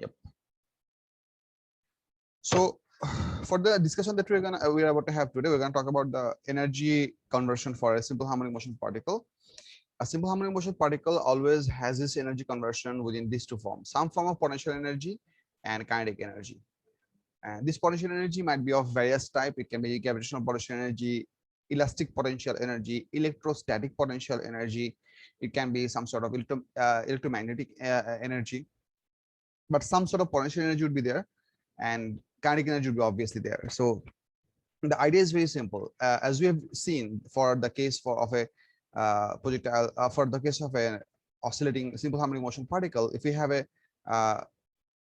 Yep. So for the discussion that we're about to have today, we're gonna talk about the energy conversion for a simple harmonic motion particle. A simple harmonic motion particle always has this energy conversion within these two forms, some form of potential energy and kinetic energy. And this potential energy might be of various type. It can be gravitational potential energy, elastic potential energy, electrostatic potential energy. It can be some sort of electromagnetic energy, but some sort of potential energy would be there, and kinetic energy would be obviously there. So the idea is very simple. As we have seen for the case of a projectile, for the case of an oscillating simple harmonic motion particle, if we have a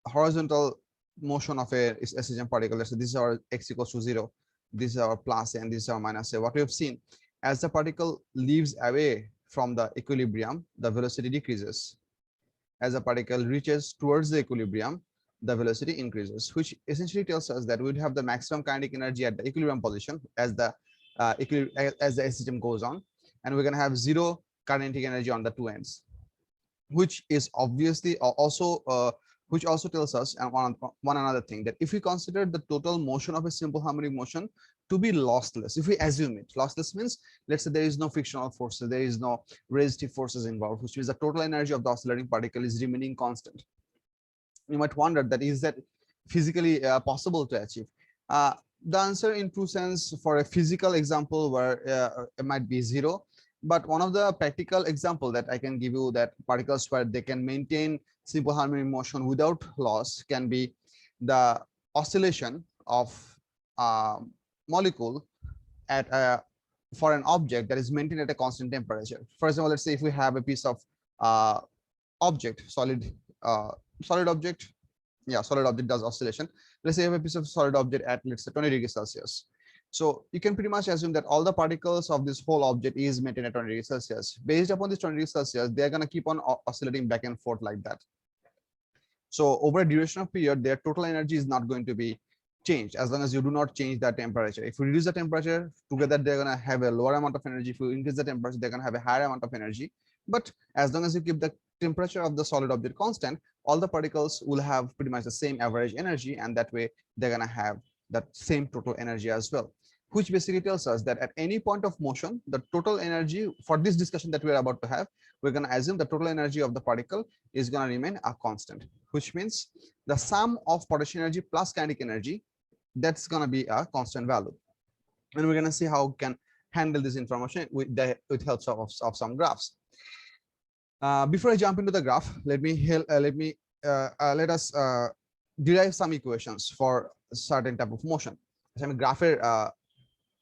horizontal motion of a SHM particle, let's say this is our x equals to 0, this is our plus a, and this is our minus a. What we have seen, as the particle leaves away from the equilibrium, the velocity decreases. As the particle reaches towards the equilibrium, the velocity increases, which essentially tells us that we would have the maximum kinetic energy at the equilibrium position as the SHM goes on, and we're going to have zero kinetic energy on the two ends, which is obviously also which also tells us one another thing, that if we consider the total motion of a simple harmonic motion to be lossless, if we assume it, lossless means, let's say there is no frictional forces, there is no resistive forces involved, which means the total energy of the oscillating particle is remaining constant. You might wonder that is that physically possible to achieve? The answer in true sense for a physical example where it might be zero, but one of the practical example that I can give you, that particles where they can maintain simple harmonic motion without loss, can be the oscillation of molecule at for an object that is maintained at a constant temperature. For example, let's say if we have a piece of object, solid object, yeah, solid object does oscillation. Let's say you have a piece of solid object at, let's say, 20 degrees Celsius. So you can pretty much assume that all the particles of this whole object is maintained at 20 degrees Celsius. Based upon this 20 degrees Celsius, they're going to keep on oscillating back and forth like that. So over a duration of period, their total energy is not going to be changed as long as you do not change the temperature. If you reduce the temperature, together they're going to have a lower amount of energy. If you increase the temperature, they're going to have a higher amount of energy. But as long as you keep the temperature of the solid object constant, all the particles will have pretty much the same average energy, and that way they're going to have that same total energy as well, which basically tells us that at any point of motion, the total energy for this discussion that we're about to have, we're going to assume the total energy of the particle is going to remain a constant, which means the sum of potential energy plus kinetic energy, that's going to be a constant value. And we're going to see how we can handle this information with help of some graphs. Before I jump into the graph, let us derive some equations for a certain type of motion. So I'm grapher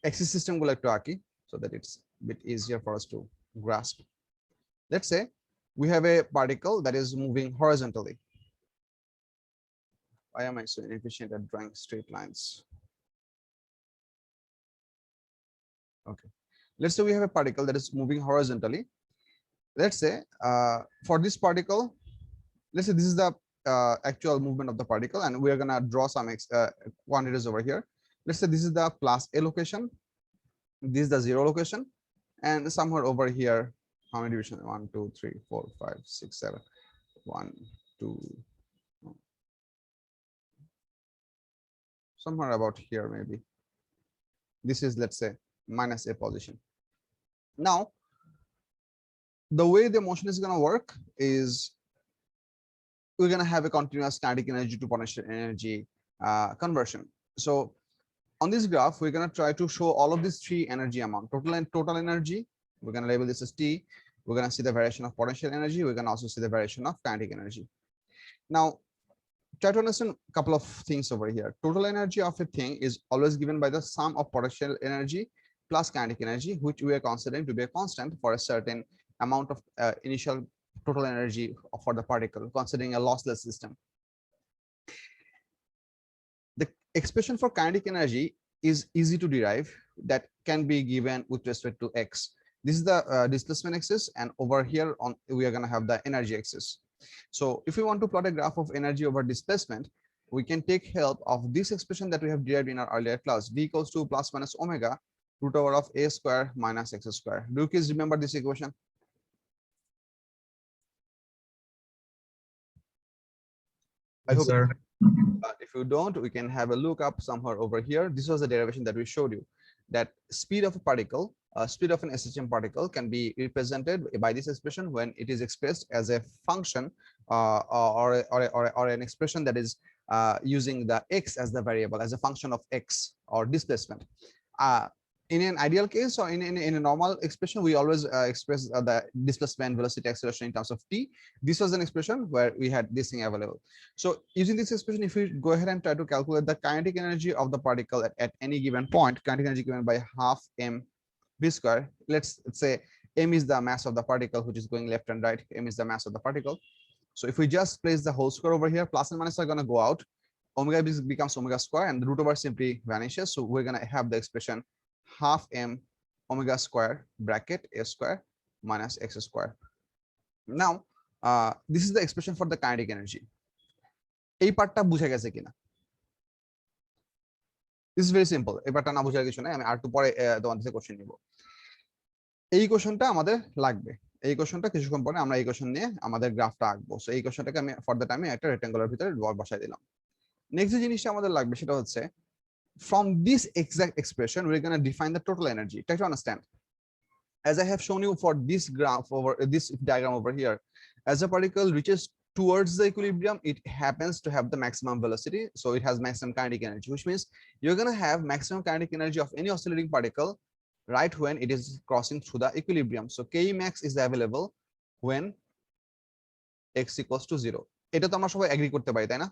axis system go like to Aki, so that it's a bit easier for us to grasp. Let's say we have a particle that is moving horizontally. Why am I so inefficient at drawing straight lines? Okay, let's say we have a particle that is moving horizontally. Let's say for this particle, let's say this is the actual movement of the particle, and we are going to draw some quantities over here. Let's say this is the plus a location, this is the 0 location, and somewhere over here, how many divisions? 1, 2, 3, 4, 5, 6, 7. 1, 2, somewhere about here maybe. This is, let's say, minus a position. Now, the way the motion is going to work is we're going to have a continuous kinetic energy to potential energy conversion. So on this graph, we're going to try to show all of these three energy amount, total energy. We're going to label this as T. We're going to see the variation of potential energy. We're going to also see the variation of kinetic energy. Now, try to understand a couple of things over here. Total energy of a thing is always given by the sum of potential energy plus kinetic energy, which we are considering to be a constant for a certain amount of initial total energy for the particle, considering a lossless system. The expression for kinetic energy is easy to derive. That can be given with respect to x. This is the displacement axis, and over here on we are going to have the energy axis. So if we want to plot a graph of energy over displacement, we can take help of this expression that we have derived in our earlier class, v equals to plus minus omega root over of a square minus x square. Do you guys remember this equation? I hope. sir. But if you don't, we can have a look up somewhere over here. This was the derivation that we showed you, that speed of a particle, speed of an SHM particle can be represented by this expression when it is expressed as a function or an expression that is using the x as the variable, as a function of x or displacement. In an ideal case or in a normal expression, we always express the displacement, velocity, acceleration in terms of t. This was an expression where we had this thing available. So using this expression, if we go ahead and try to calculate the kinetic energy of the particle at any given point, kinetic energy given by half m v square. Let's say m is the mass of the particle, which is going left and right. M is the mass of the particle. So if we just place the whole square over here, plus and minus are going to go out. Omega becomes omega square, and the root over simply vanishes. So we're going to have the expression half m omega square bracket a square minus x square. Now, this is the expression for the kinetic energy. এই পার্টটা বুঝে গেছে কিনা? This is very simple. এই পার্টটা না বুঝার কিছু নাই, আমি আর একটু পরে তোমাদের থেকে কোশ্চেন নিব। এই কোশ্চেনটা আমাদের লাগবে। এই কোশ্চেনটা কিছুক্ষণ পরে আমরা এই কোশ্চেন নিয়ে আমাদের গ্রাফটা আঁকবো। সো এই কোশ্চেনটাকে আমি ফর দ্য টাইমে একটা রেক্ট্যাঙ্গুলার ভিতরে বসাই দিলাম। নেক্সট যে জিনিসটা আমাদের লাগবে সেটা হচ্ছে, from this exact expression we're going to define the total energy. Try to understand. As I have shown you for this graph over this diagram over here, as a particle reaches towards the equilibrium, it happens to have the maximum velocity, so it has maximum kinetic energy, which means you're going to have maximum kinetic energy of any oscillating particle right when it is crossing through the equilibrium. So K max is available when x equals to 0. এটা তো আমরা সবাই agri করতে পারি, তাই না?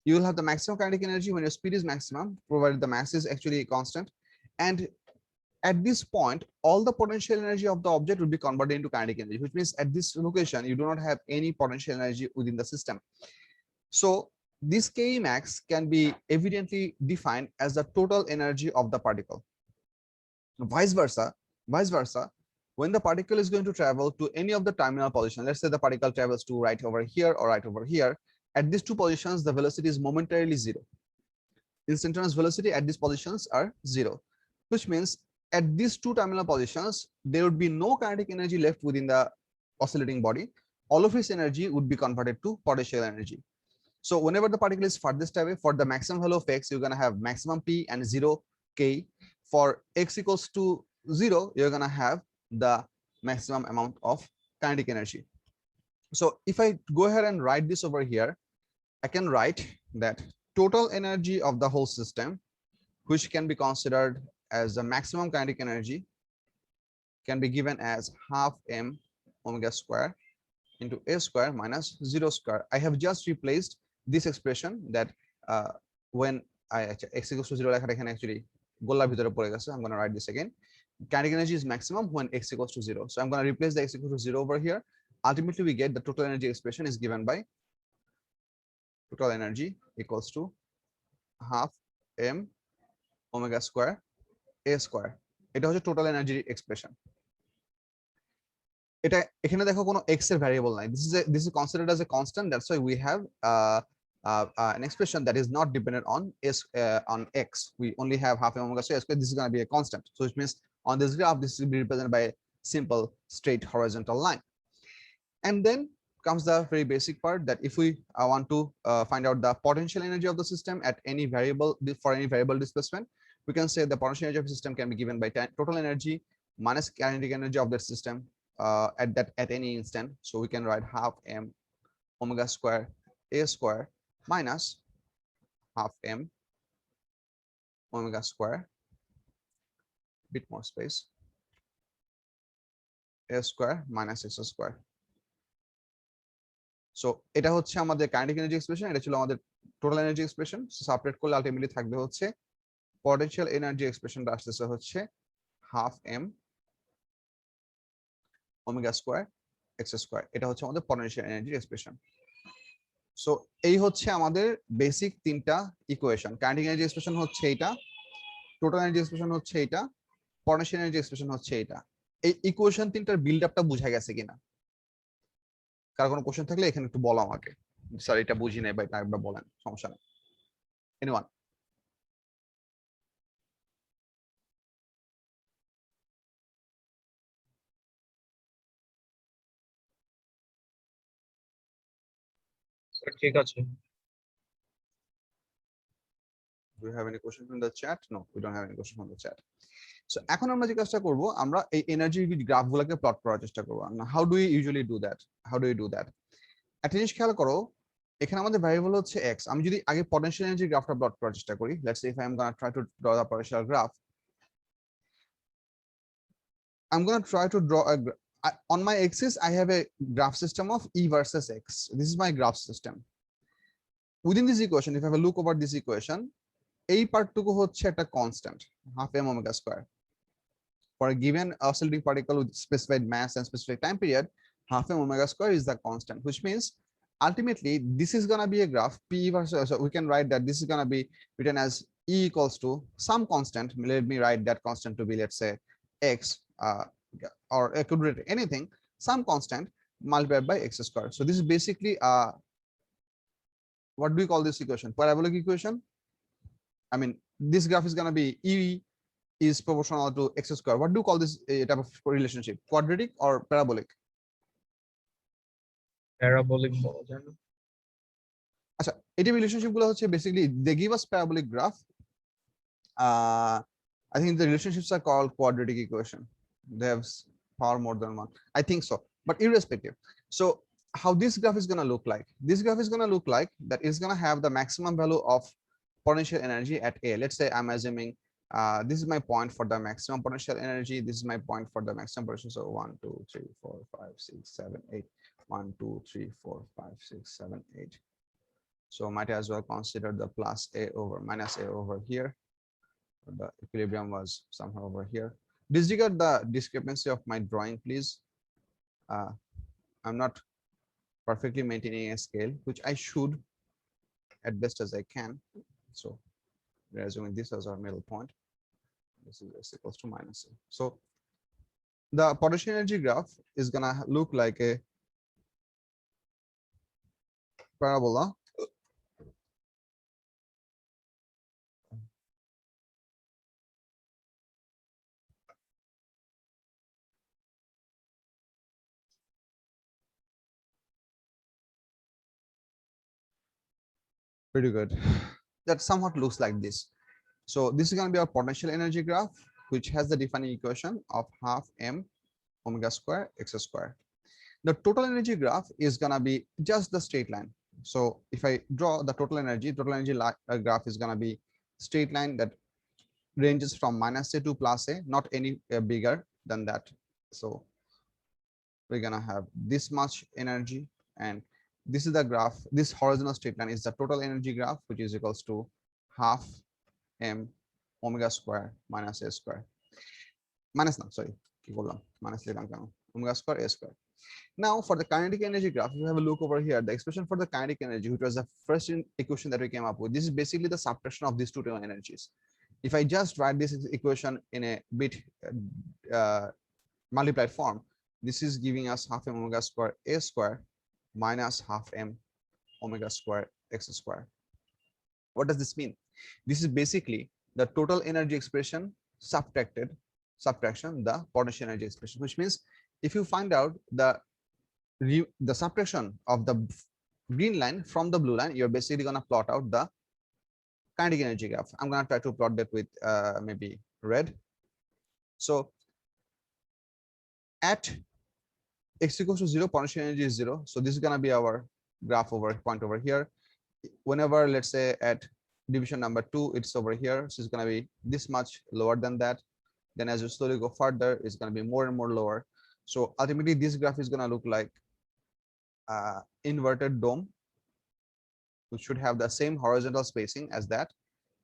You will have the maximum kinetic energy when your speed is maximum, provided the mass is actually constant. And at this point, all the potential energy of the object will be converted into kinetic energy, which means at this location, you do not have any potential energy within the system. So this K max can be evidently defined as the total energy of the particle. Vice versa, when the particle is going to travel to any of the terminal position, let's say the particle travels to right over here or right over here, at these two positions, the velocity is momentarily zero. Instantaneous velocity at these positions are zero, which means at these two terminal positions, there would be no kinetic energy left within the oscillating body. All of its energy would be converted to potential energy. So whenever the particle is farthest away, for the maximum value of x, you're going to have maximum p and 0 k. For x equals to 0, you're going to have the maximum amount of kinetic energy. So if I go ahead and write this over here, I can write that total energy of the whole system, which can be considered as the maximum kinetic energy, can be given as half m omega square into a square minus 0 square. I have just replaced this expression that when I x equals to 0 actually গোলার ভিতরে পড়ে গেছে. I'm going to write this again. Kinetic energy is maximum when x equals to 0. So I'm going to replace the x equals to 0 over here. Ultimately, we get the total energy expression is given by total energy equals to half m omega square a square. এটা হচ্ছে total energy expression. এটা এখানে দেখো কোনো x এর variable নাই. This is considered as a constant. That's why we have an expression that is not dependent on x. We only have half m omega square. This is going to be a constant. So it means on this graph, this will be represented by a simple straight horizontal line. And then comes the very basic part, that if we want to find out the potential energy of the system at any variable, for any variable displacement, we can say the potential energy of the system can be given by total energy minus kinetic energy of the system at any instant. So we can write half m omega square a square minus half m omega square, bit more space, a square minus x square. So এটা হচ্ছে আমাদের kinetic energy expression, এটা ছিল আমাদের total energy expression. Subtract করলে ultimately থাকবে হচ্ছে potential energy এক্সপ্রেশনটা আসতেছে হচ্ছে half m omega square x square. এটা হচ্ছে আমাদের পটেনশিয়াল এনার্জি এক্সপ্রেশন। সো এই হচ্ছে আমাদের বেসিক তিনটা ইকুয়েশন। কাইনেটিক এনার্জি এক্সপ্রেশন হচ্ছে এইটা, টোটাল এনার্জি এক্সপ্রেশন হচ্ছে এইটা, পটেনশিয়াল এনার্জি এক্সপ্রেশন হচ্ছে এইটা। এই ইকুয়েশন তিনটার বিল্ড আপটা বুঝা গেছে কিনা? কার কোনো কোশ্চেন থাকলে এখানে একটু বলো আমাকে, স্যার এটা বুঝি নাই বা এটা একবার বলেন, সমস্যা নেই। এনিওয়ান? ঠিক আছে। Do you have any question from the chat? No, we don't have any question from the chat. So এখন আমরা যে কাজটা করব, আমরা এই এনার্জি গ্রাফগুলোকে প্লট করার চেষ্টা করব। How do you usually do that? How do you do that? একটা জিনিস খেয়াল করো, এখানে আমাদের ভ্যারিয়েবল হচ্ছে x। আমি যদি আগে পটেনশিয়াল এনার্জি গ্রাফটা প্লট করার চেষ্টা করি, let's say if I am gonna try to draw the potential graph, I'm going to try to draw on my axis. I have a graph system of E versus X. This is my graph system. Within this equation, if I have a look over this equation, এই পার্টটুকু হচ্ছে একটা constant, half m omega square. For a given oscillating particle with specified mass and specific time period, half m omega square is the constant, which means ultimately this is going to be a graph P versus, so we can write that this is going to be written as E equals to some constant. Let me write that constant to be, let's say, X, or I could write anything, some constant multiplied by X square. So this is basically what do we call this equation? Parabolic equation. I mean, this graph is going to be E is proportional to X square. What do you call this type of relationship? Quadratic or parabolic? Parabolic বলা যায় না? আচ্ছা, এই relationship গুলো হচ্ছে basically they give us parabolic graph. I think the relationships are called quadratic equation. They have far more than one, I think so, but irrespective. So how this graph is going to look like? This graph is going to look like that is going to have the maximum value of potential energy at A. Let's say I'm assuming this is my point for the maximum potential energy. This is my point for the maximum potential. So 1, 2, 3, 4, 5, 6, 7, 8. 1, 2, 3, 4, 5, 6, 7, 8. So might as well consider the plus A over minus A over here. The equilibrium was somehow over here. Disregard the discrepancy of my drawing, please. I'm not perfectly maintaining a scale, which I should at best as I can. So we're assuming this as our middle point. This is S equals to minus A. So the potential energy graph is gonna look like a parabola. Pretty good. That somewhat looks like this. So this is going to be our potential energy graph, which has the defining equation of half m omega square x square. The total energy graph is going to be just the straight line. So if I draw the total energy graph is going to be straight line that ranges from minus A to plus A, not any bigger than that. So we're going to have this much energy, and this is the graph. This horizontal straight line is the total energy graph, which is equals to half m omega square minus A square. Minus, no, sorry, minus omega square A square. Now for the kinetic energy graph, if you have a look over here, the expression for the kinetic energy, which was the first equation that we came up with, this is basically the subtraction of these two energies. If I just write this equation in a bit multiplied form, this is giving us half m omega square A square minus half m omega square X square. What does this mean? This is basically the total energy expression subtraction the potential energy expression, which means if you find out the subtraction of the green line from the blue line, you're basically going to plot out the kinetic energy graph. I'm going to try to plot that with maybe red. So at x equals to 0, potential energy is 0. So this is going to be our graph point over here. Whenever, let's say, at division number 2, it's over here, so it's going to be this much lower than that. Then as you slowly go further, it's going to be more and more lower. So ultimately this graph is going to look like inverted dome, which should have the same horizontal spacing as that,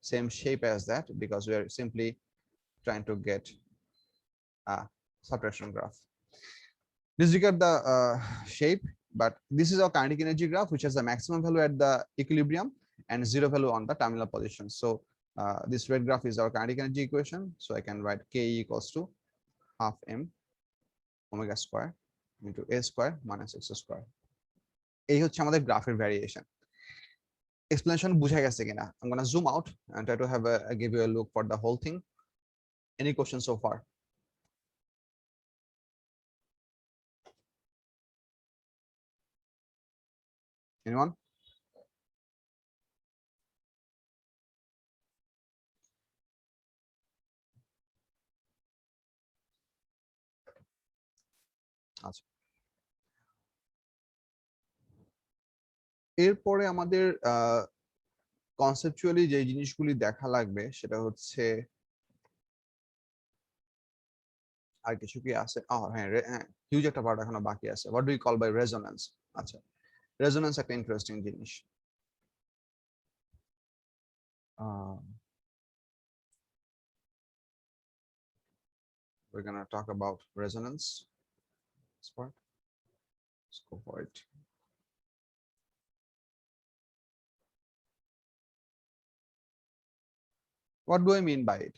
same shape as that, because we are simply trying to get a subtraction graph. Disregard the shape, but this is our kinetic energy graph, which has the maximum value at the equilibrium and 0 value on the terminal position. So this red graph is our kinetic energy equation. So I can write K equals to half m omega square into A square minus X square. এই হচ্ছে আমাদের গ্রাফের variation. Explanation বুঝা গেছে কিনা? I'm going to zoom out and try to have give you a look for the whole thing. Any questions so far? Anyone? আচ্ছা, এরপরে আমাদের কনসেপচুয়ালি যে জিনিসগুলি দেখা লাগবে সেটা হচ্ছে আর কিছু কি আছে? হ্যাঁ হ্যাঁ, হিউজ একটা পার্ট এখনো বাকি আছে। What do you call by resonance? আচ্ছা, রেজোন্যান্স একটা ইন্টারেস্টিং জিনিস। uh, we're gonna talk about resonance. This part. Let's go for it. What do I mean by it?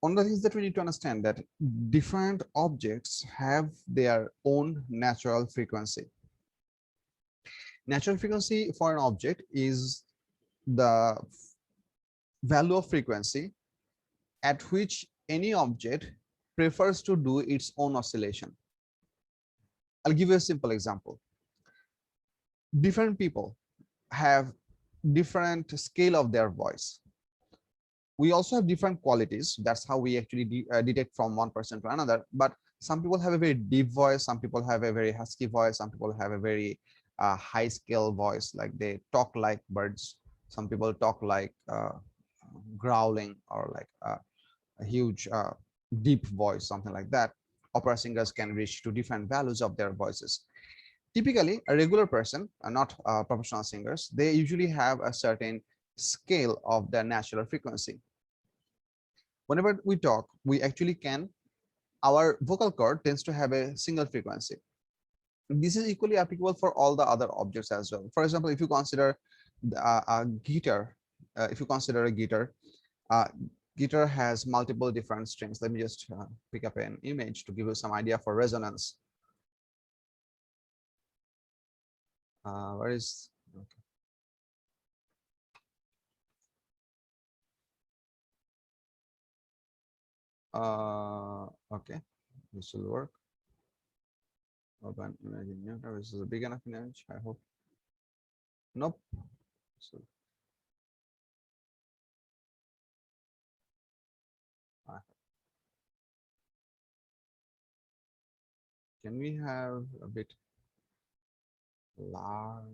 One of the things that we need to understand that different objects have their own natural frequency. Natural frequency for an object is the value of frequency at which any object prefers to do its own oscillation. I'll give you a simple example. Different people have different scale of their voice. We also have different qualities. That's how we actually detect from one person to another. But some people have a very deep voice, some people have a very husky voice, some people have a very high scale voice, like they talk like birds. Some people talk like growling, or like a huge deep voice, something like that. Opera singers can reach to different values of their voices. Typically, a regular person, not professional singers, they usually have a certain scale of their natural frequency. Whenever we talk, we actually can, our vocal cord tends to have a single frequency. This is equally applicable for all the other objects as well. For example, if you consider a guitar, if you consider a guitar, uh, guitar has multiple different strings. Let me just pick up an image to give you some idea for resonance. Where is, okay. Okay, this will work. Open image in Nutter. This is a big enough image, I hope. Nope. So, can we have a bit large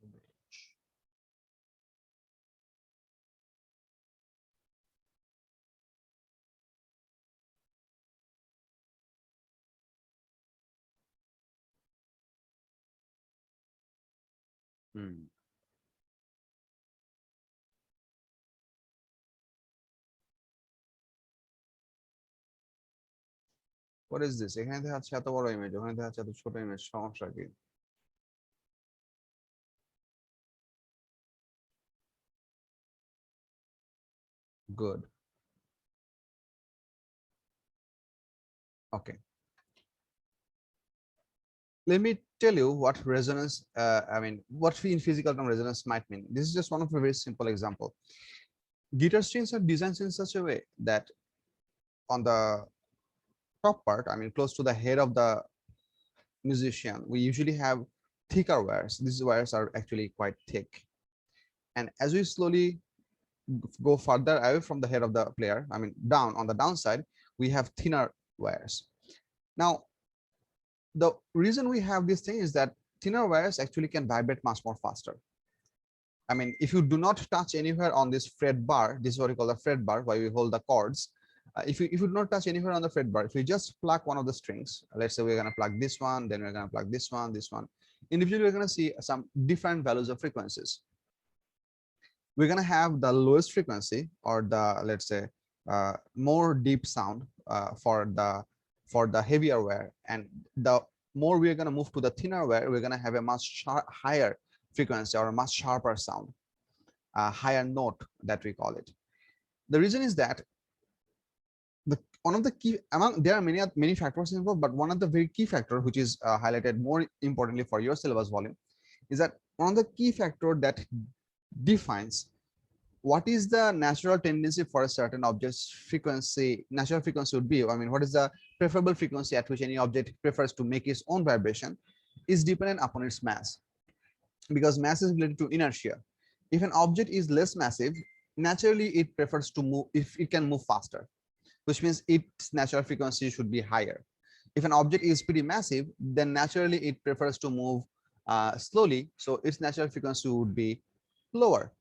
image? Hmm. What is this? এখানে দেখা যাচ্ছে এত বড় image, ওখানে দেখা যাচ্ছে এত ছোট ইমেজ, সমস্যা কি? Good. Okay. Let me tell you what resonance, I mean, what in physical term resonance might mean. This is just one of a very simple example. Guitar strings are designed in such a way that on the top part, I mean, close to the head of the musician, we usually have thicker wires. These wires are actually quite thick. And as we slowly go further away from the head of the player, I mean, down on the downside, we have thinner wires. Now, the reason we have this thing is that thinner wires actually can vibrate much more faster. I mean, if you do not touch anywhere on this fret bar, this is what we call the fret bar, where we hold the chords. If you do not touch anywhere on the fret bar, if you just pluck one of the strings, let's say we're going to plug this one, then we're going to plug this one, individually we're going to see some different values of frequencies. We're going to have the lowest frequency, or the, let's say, more deep sound for the heavier wire, and the more we're going to move to the thinner wire, we're going to have a much higher frequency, or a much sharper sound, a higher note that we call it. The reason is that one of the key, among there are many factors involved, but one of the very key factor, which is highlighted more importantly for your syllabus volume, is that one of the key factor that defines what is the natural tendency for a certain object's frequency, natural frequency would be, I mean, what is the preferable frequency at which any object prefers to make its own vibration, is dependent upon its mass, because mass is related to inertia. If an object is less massive, naturally it prefers to move, if it can move faster. which means its natural frequency should be higher. If an object is pretty massive, then naturally it prefers to move slowly, so its natural frequency would be lower.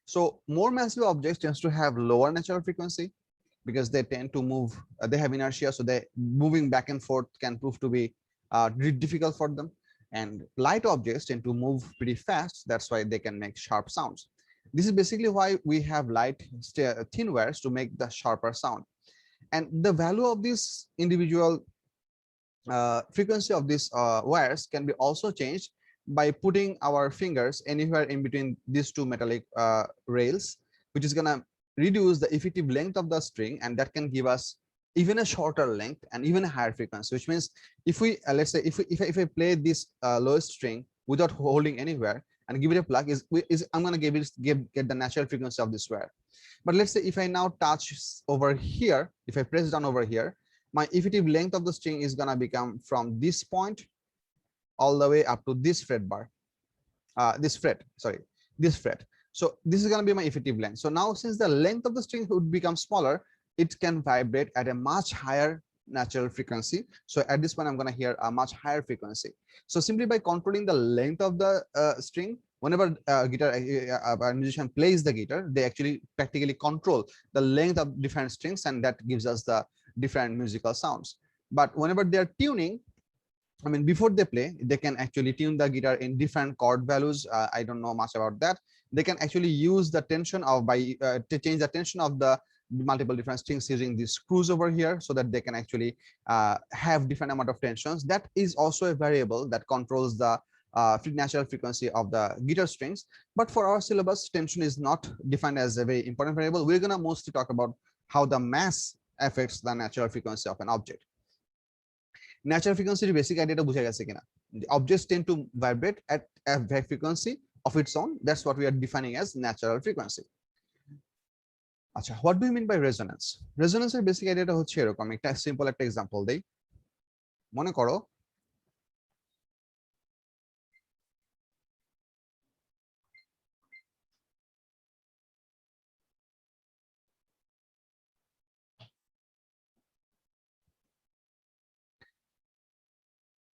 So more massive objects tends to have lower natural frequency because they tend to move, they have inertia, so they moving back and forth can prove to be difficult for them. And light objects tend to move pretty fast, that's why they can make sharp sounds. This is basically why we have light thin wires to make the sharper sound. And the value of this individual frequency of these wires can be also changed by putting our fingers anywhere in between these two metallic rails, which is going to reduce the effective length of the string, and that can give us even a shorter length and even a higher frequency. Which means if we let's say if I play this lowest string without holding anywhere and give it a plug, I'm going to get the natural frequency of this wire. But let's say if I now touch over here, if I press down over here, my effective length of the string is going to become from this point all the way up to this fret bar, this fret. So this is going to be my effective length. So now since the length of the string would become smaller, it can vibrate at a much higher natural frequency. So at this point, I'm going to hear a much higher frequency. So simply by controlling the length of the string, whenever a musician plays the guitar, they actually practically control the length of different strings, and that gives us the different musical sounds. But whenever they're tuning, I mean, before they play, they can actually tune the guitar in different chord values. I don't know much about that. They can actually use the tension of to change the tension of the multiple different strings using these screws over here, so that they can actually have different amount of tensions. That is also a variable that controls the natural frequency of the guitar strings. But for our syllabus, tension is not defined as a very important variable. We're gonna mostly talk about how the mass affects the natural frequency of an object. Natural frequency basic idea বুঝা গেছে কিনা? The objects tend to vibrate at a frequency of its own. That's what we are defining as natural frequency. আচ্ছা, what do you mean by resonance? Resonance এর basic আইডিয়াটা হচ্ছে এরকম, একটা simple একটা এক্সাম্পল দেই। মনে করো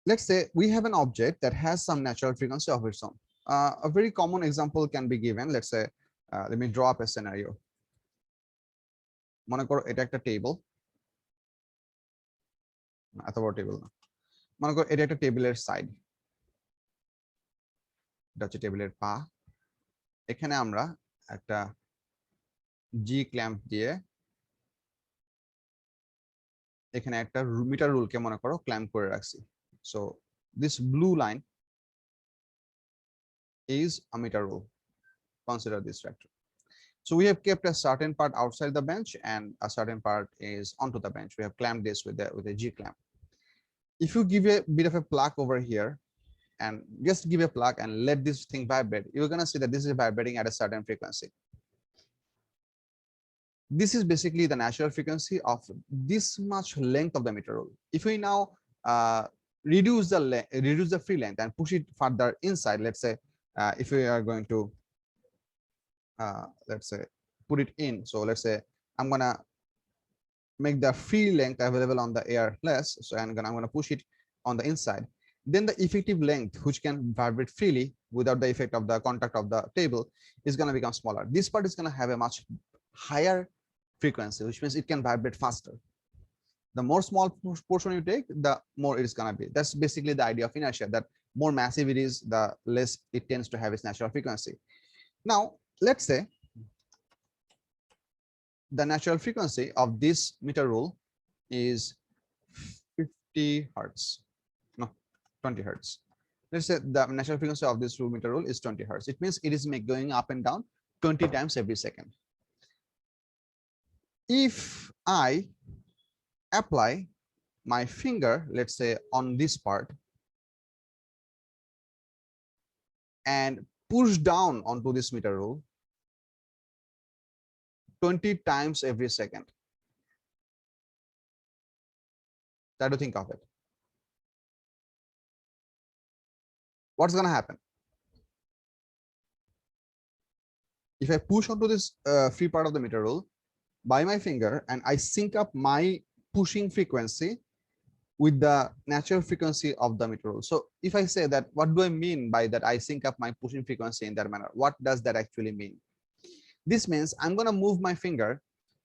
let's say we have an object that has some natural frequency of its own. A very common example can be given. Let's say, let me draw up a scenario. মনে করো এটা একটা table, এত বড় table না, মনে করো এটা একটা টেবিলের সাইড, এটা হচ্ছে টেবিলের পা। এখানে আমরা একটা জি ক্ল্যাম্প দিয়ে এখানে একটা মিটার রুলকে মনে করো ক্ল্যাম্প করে রাখছি। So this blue line is a meter rule. Consider this factor. So we have kept a certain part outside the bench and a certain part is onto the bench. We have clamped this with a G clamp. If you give a bit of a plug over here and just give a plug and let this thing vibrate, you're going to see that this is vibrating at a certain frequency. This is basically the natural frequency of this much length of the meter rule. If we now reduce the free length and push it further inside, let's say if we are going to let's say put it in, so let's say I'm gonna make the free length available on the air less, so I'm gonna push it on the inside, then the effective length, which can vibrate freely without the effect of the contact of the table, is going to become smaller. This part is going to have a much higher frequency, which means it can vibrate faster. The more small portion you take, the more it is going to be. That's basically the idea of inertia, that more massive it is, the less it tends to have its natural frequency. Now let's say the natural frequency of this meter rule is 50 hertz, no, 20 hertz. Let's say the natural frequency of this meter rule is 20 hertz. It means it is going up and down 20 times every second. If I apply my finger, let's say on this part, and push down onto this meter rule 20 times every second, try to think of it. What's going to happen? If I push onto this free part of the meter rule by my finger and I sync up my pushing frequency with the natural frequency of the meter rule. So if I say that, what do I mean by that? I sync up my pushing frequency in that manner. What does that actually mean? This means I'm going to move my finger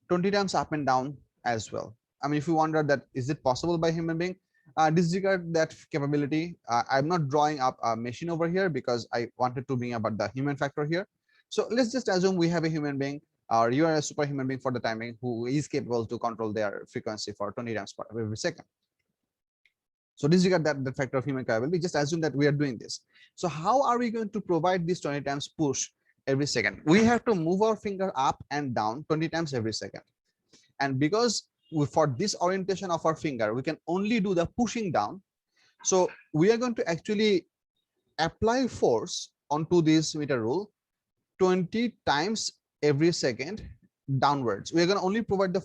20 times up and down as well. I mean, if you wonder that, is it possible by human being? Disregard that capability. I'm not drawing up a machine over here because I wanted to bring about the human factor here. So let's just assume we have a human being, or you are a superhuman being for the timing, who is capable to control their frequency for 20 times per every second. So disregard that the factor of human capability. Just assume that we are doing this. So how are we going to provide this 20 times push every second? We have to move our finger up and down 20 times every second. And because for this orientation of our finger, we can only do the pushing down. So we are going to actually apply force onto this meter rule 20 times every second downwards. We are going to only provide the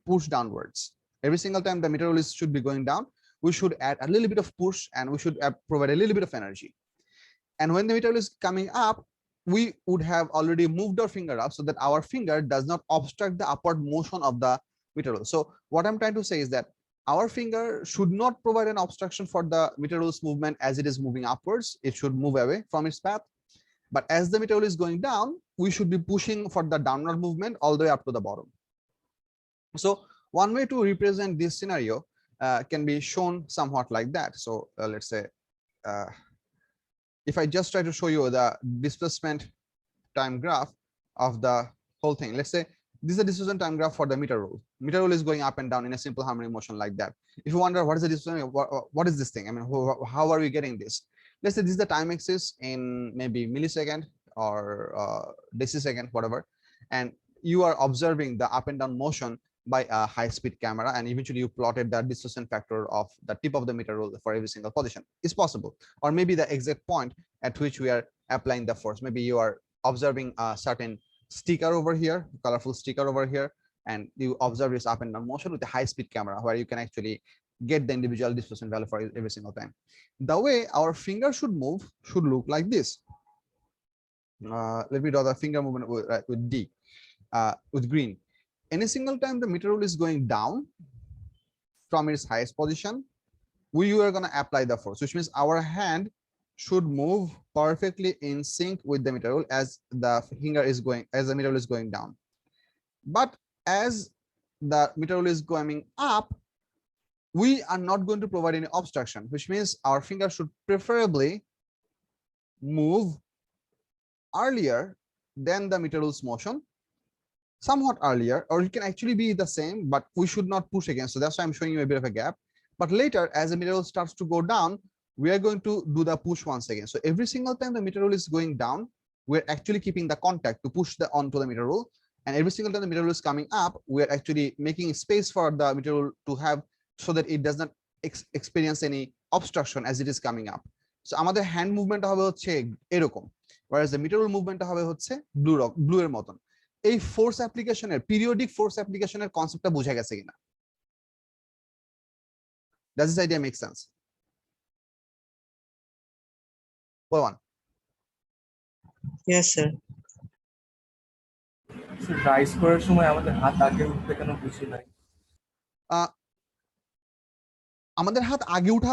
push downwards. Every single time the meter rule should be going down, we should add a little bit of push and we should provide a little bit of energy. And when the meter rule is coming up, we would have already moved our finger up so that our finger does not obstruct the upward motion of the meter rule. So what I'm trying to say is that our finger should not provide an obstruction for the meter rule's movement as it is moving upwards. It should move away from its path. But as the meter rule is going down, we should be pushing for the downward movement all the way up to the bottom. So one way to represent this scenario can be shown somewhat like that. So let's say, if I just try to show you the displacement time graph of the whole thing, let's say this is the displacement time graph for the meter rule. Meter rule is going up and down in a simple harmonic motion like that. If you wonder what is the displacement, what is this thing? I mean, how are we getting this? Let's say this is the time axis in maybe millisecond or decisecond, whatever, and you are observing the up and down motion by a high-speed camera, and eventually you plotted the distortion factor of the tip of the meter rule for every single position. It's possible. Or maybe the exact point at which we are applying the force. Maybe you are observing a certain sticker over here, colorful sticker over here, and you observe this up and down motion with a high-speed camera where you can actually get the individual displacement value for every single time. The way our finger should move should look like this. Let me draw the finger movement with D, with green. Any single time the meter rule is going down from its highest position, we are going to apply the force, which means our hand should move perfectly in sync with the meter rule as the finger is going, as the meter rule is going down. But as the meter rule is going up, we are not going to provide any obstruction, which means our finger should preferably move earlier than the meter rule's motion, somewhat earlier, or it can actually be the same, but we should not push again. So that's why I'm showing you a bit of a gap. But later, as the meter rule starts to go down, we are going to do the push once again. So every single time the meter rule is going down, we're actually keeping the contact to push the onto the meter rule. And every single time the meter rule is coming up, we're actually making space for the meter rule to have, so that it does not experience any obstruction as it is coming up. So আমাদের hand movement হবে হচ্ছে এরকম, whereas the meter rule movement হবে হচ্ছে blue এর মতন। এই force অ্যাপ্লিকেশনের, পিরিয়ডিক ফোর্স অ্যাপ্লিকেশনের কনসেপ্টটা বোঝা গেছে কিনা? Does this idea make sense? One. Yes, sir. Rice করার সময় আমাদের হাত আগে উঠবে কেন বুঝি নাই। আমাদের হাত আগে উঠা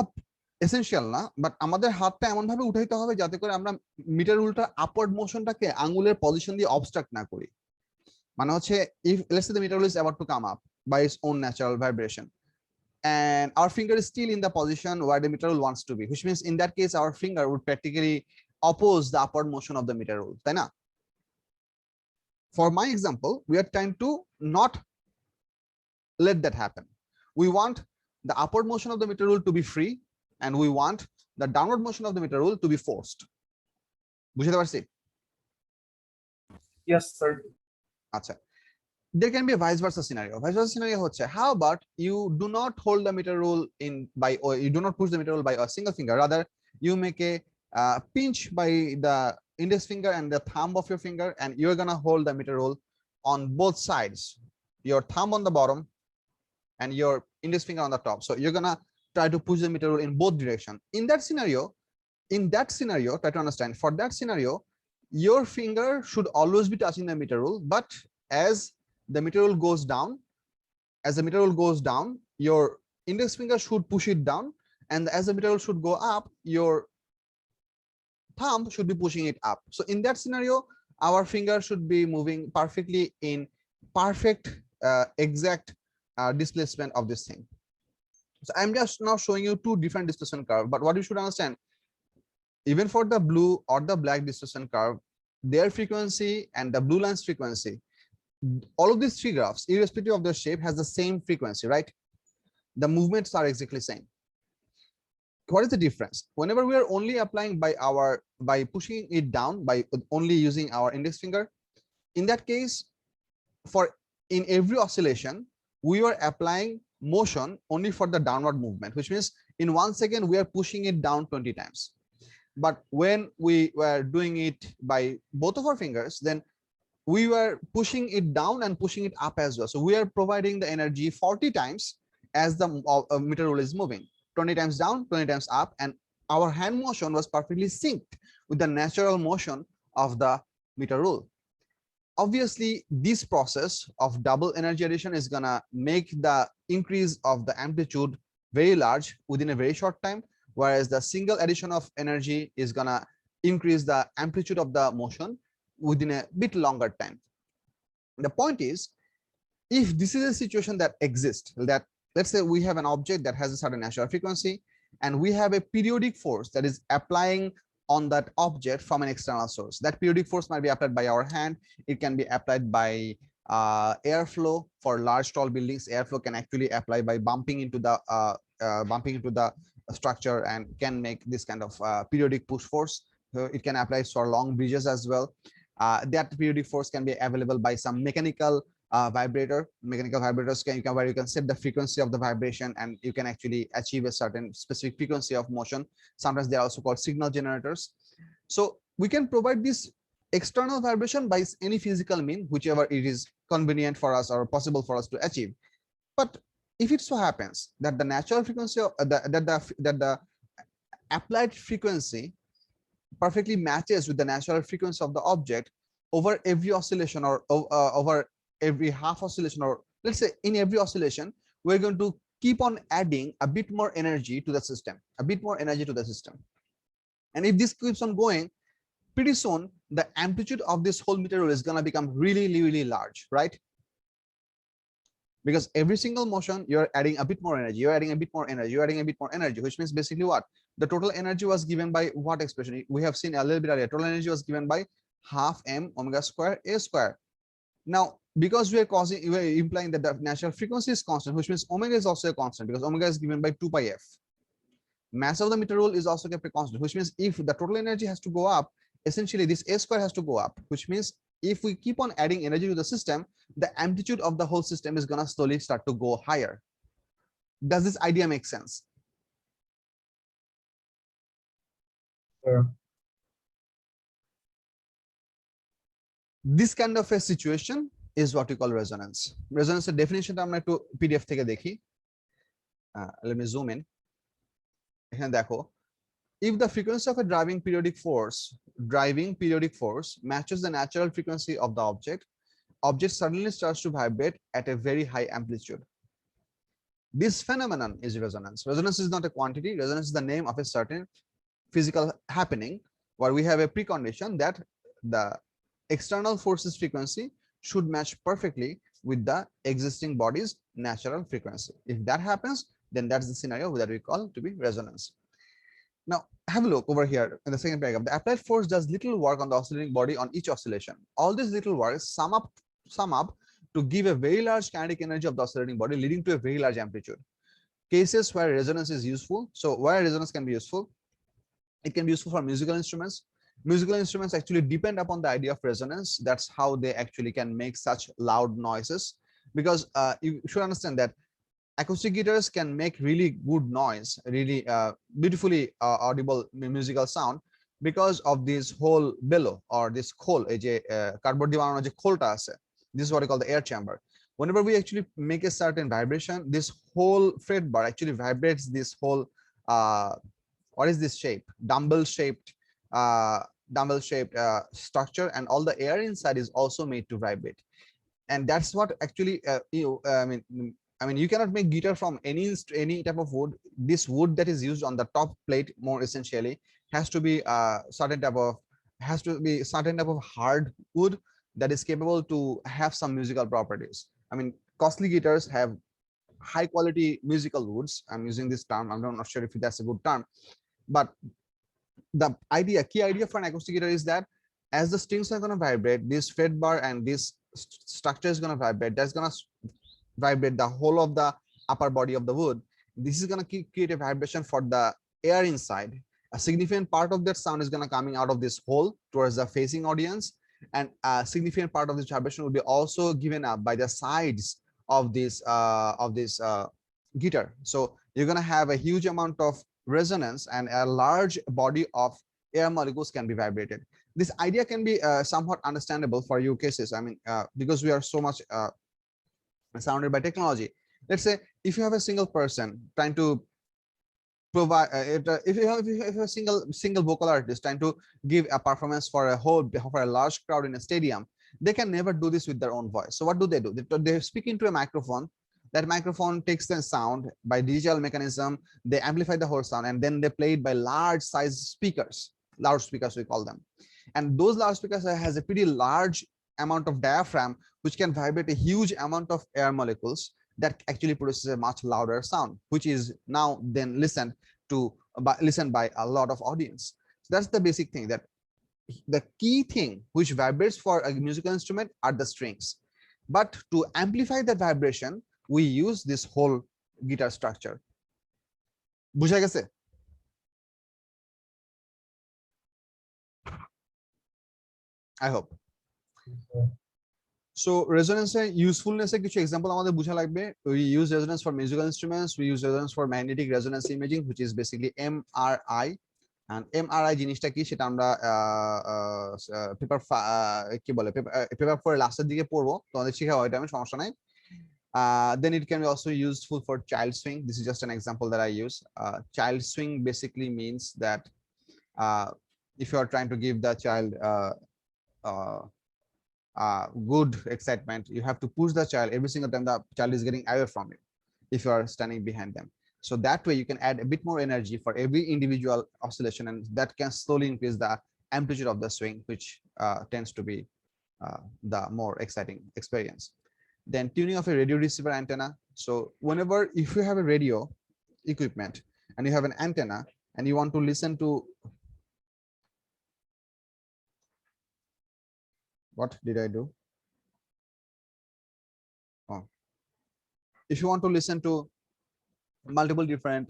এসেনশিয়াল না, বাট আমাদের হাতটা এমন ভাবে উঠাইতে হবে যাতে করে আমরা মিটার রুলটা আপওয়ার্ড মোশনটাকে আঙ্গুলের পজিশন দিয়ে অবস্ট্রাক্ট না করি। মানে হচ্ছে, if let's say the meter rule is about to come up by its own natural vibration and our finger is still in the position where the meter rule wants to be, which means in that case our finger would practically oppose the upward motion of the meter rule, তাই না? For my example, we are trying to not let that happen. We want the upward motion of the meter rule to be free, and we want the downward motion of the meter rule to be forced. বুঝতে পারছি? Yes, sir. আচ্ছা, there can be a vice versa scenario. Vice versa scenario হচ্ছে, how about you do not hold the meter rule in by, or you do not push the meter rule by a single finger, rather you make a pinch by the index finger and the thumb of your finger, and you're gonna hold the meter rule on both sides, your thumb on the bottom and your index finger on the top. So you're gonna try to push the meter rule in both directions. In that scenario, try to understand, for that scenario, your finger should always be touching the meter rule, but as the meter rule goes down. As the meter rule goes down, your index finger should push it down, and as the meter rule should go up, your thumb should be pushing it up. So in that scenario, our finger should be moving perfectly in perfect exact displacement of this thing. So I'm just now showing you two different displacement curve, but what you should understand, even for the blue or the black displacement curve, their frequency and the blue line's frequency, all of these three graphs, irrespective of their shape, has the same frequency, right? The movements are exactly same. What is the difference? Whenever we are only applying by pushing it down, by only using our index finger, in that case, in every oscillation, we are applying motion only for the downward movement, which means in 1 second we are pushing it down 20 times. But when we were doing it by both of our fingers, then we were pushing it down and pushing it up as well. So we are providing the energy 40 times as the meter rule is moving, 20 times down, 20 times up, and our hand motion was perfectly synced with the natural motion of the meter rule. Obviously, this process of double energy addition is gonna make the increase of the amplitude very large within a very short time, whereas the single addition of energy is gonna increase the amplitude of the motion within a bit longer time. The point is, if this is a situation that exists, that let's say we have an object that has a certain natural frequency, and we have a periodic force that is applying on that object from an external source. That periodic force might be applied by our hand. It can be applied by airflow. For large tall buildings, airflow can actually apply by bumping into the structure and can make this kind of periodic push force. It can apply for long bridges as well. That periodic force can be available by some mechanical vibrator. Mechanical vibrators where you can set the frequency of the vibration, and you can actually achieve a certain specific frequency of motion. Sometimes they are also called signal generators. So we can provide this external vibration by any physical mean, whichever it is convenient for us or possible for us to achieve. But if it so happens that the natural frequency of the applied frequency perfectly matches with the natural frequency of the object over every oscillation, or over every half oscillation, or let's say in every oscillation, we're going to keep on adding a bit more energy to the system, and if this keeps on going, pretty soon the amplitude of this whole meter rule is going to become really large, right? Because every single motion you're adding a bit more energy, which means basically what? The total energy was given by what expression? We have seen a little bit earlier. Total energy was given by half m omega square a square. Now, because we are implying that the natural frequency is constant, which means omega is also a constant, because omega is given by 2 pi f. Mass of the meter rule is also kept a constant, which means if the total energy has to go up, essentially this a square has to go up, which means if we keep on adding energy to the system, the amplitude of the whole system is going to slowly start to go higher. Does this idea make sense? Sure. This kind of a situation is what we call resonance. Resonance definition আমরা একটু PDF থেকে দেখি. Let me zoom in. এখানে দেখো, if the frequency of a driving periodic force matches the natural frequency of the object suddenly starts to vibrate at a very high amplitude. This phenomenon is resonance. Resonance is not a quantity. Resonance is the name of a certain physical happening where we have a precondition that the external forces frequency should match perfectly with the existing body's natural frequency. If that happens, then that's the scenario that we call to be resonance. Now, have a look over here in the second paragraph. The applied force does little work on the oscillating body on each oscillation. All these little works sum up to give a very large kinetic energy of the oscillating body, leading to a very large amplitude. Cases where resonance is useful. So where resonance can be useful, it can be useful for musical instruments. Musical instruments actually depend upon the idea of resonance. That's how they actually can make such loud noises, because you should understand that acoustic guitars can make really good noise, really beautifully audible musical sound, because of this whole bellow or this khol, cardboard দিয়ে বানানো যে খোলটা আছে. This is what we call the air chamber. Whenever we actually make a certain vibration, this whole fretboard actually vibrates this whole what is this shape? Dumbbell shaped structure, and all the air inside is also made to vibrate. and that's what actually I mean you cannot make guitar from any type of wood. This wood that is used on the top plate more essentially has to be certain type of hard wood that is capable to have some musical properties. I mean, costly guitars have high quality musical woods. I'm using this term, I'm not sure if that's a good term, but the key idea for an acoustic guitar is that as the strings are going to vibrate, this fret bar and this structure is going to vibrate. That's going to vibrate the whole of the upper body of the wood. This is going to create a vibration for the air inside. A significant part of that sound is going to coming out of this hole towards the facing audience, and a significant part of this vibration will be also given up by the sides of this guitar. So you're going to have a huge amount of resonance, and a large body of air molecules can be vibrated. This idea can be somewhat understandable for use cases. I mean, because we are so much surrounded by technology. Let's say if you have a single person trying to provide, if you have a single vocal artist trying to give a performance for a large crowd in a stadium, they can never do this with their own voice. So what do? They speak into a microphone. That microphone takes the sound by digital mechanism, they amplify the whole sound, and then they play it by large size speakers, loudspeakers we call them. And those loudspeakers has a pretty large amount of diaphragm, which can vibrate a huge amount of air molecules that actually produces a much louder sound, which is now then listened by a lot of audience. So that's the basic thing, that the key thing which vibrates for a musical instrument are the strings. But to amplify that vibration, we use this whole guitar structure. বুঝা গেছে? I hope. So resonance usefulness কিছু example আমাদের বুঝা লাগবে. We use resonance for musical instruments, we use resonance for magnetic resonance imaging, which is basically MRI. And MRI জিনিসটা কি সেটা আমরা পেপার কি বলে পেপার 4 লাস্টের দিকে পড়বো, তোমাদের শেখা হয়, এটা আমি সমস্যা নাই। Then it can be also useful for child swing. This is just an example that I use. Child swing basically means that if you are trying to give the child good excitement, you have to push the child every single time the child is getting away from you if you are standing behind them. So that way you can add a bit more energy for every individual oscillation, and that can slowly increase the amplitude of the swing, which tends to be the more exciting experience. Then tuning of a radio receiver antenna. So whenever, if you have a radio equipment and you have an antenna and you want to listen to, what did I do? Oh, if you want to listen to multiple different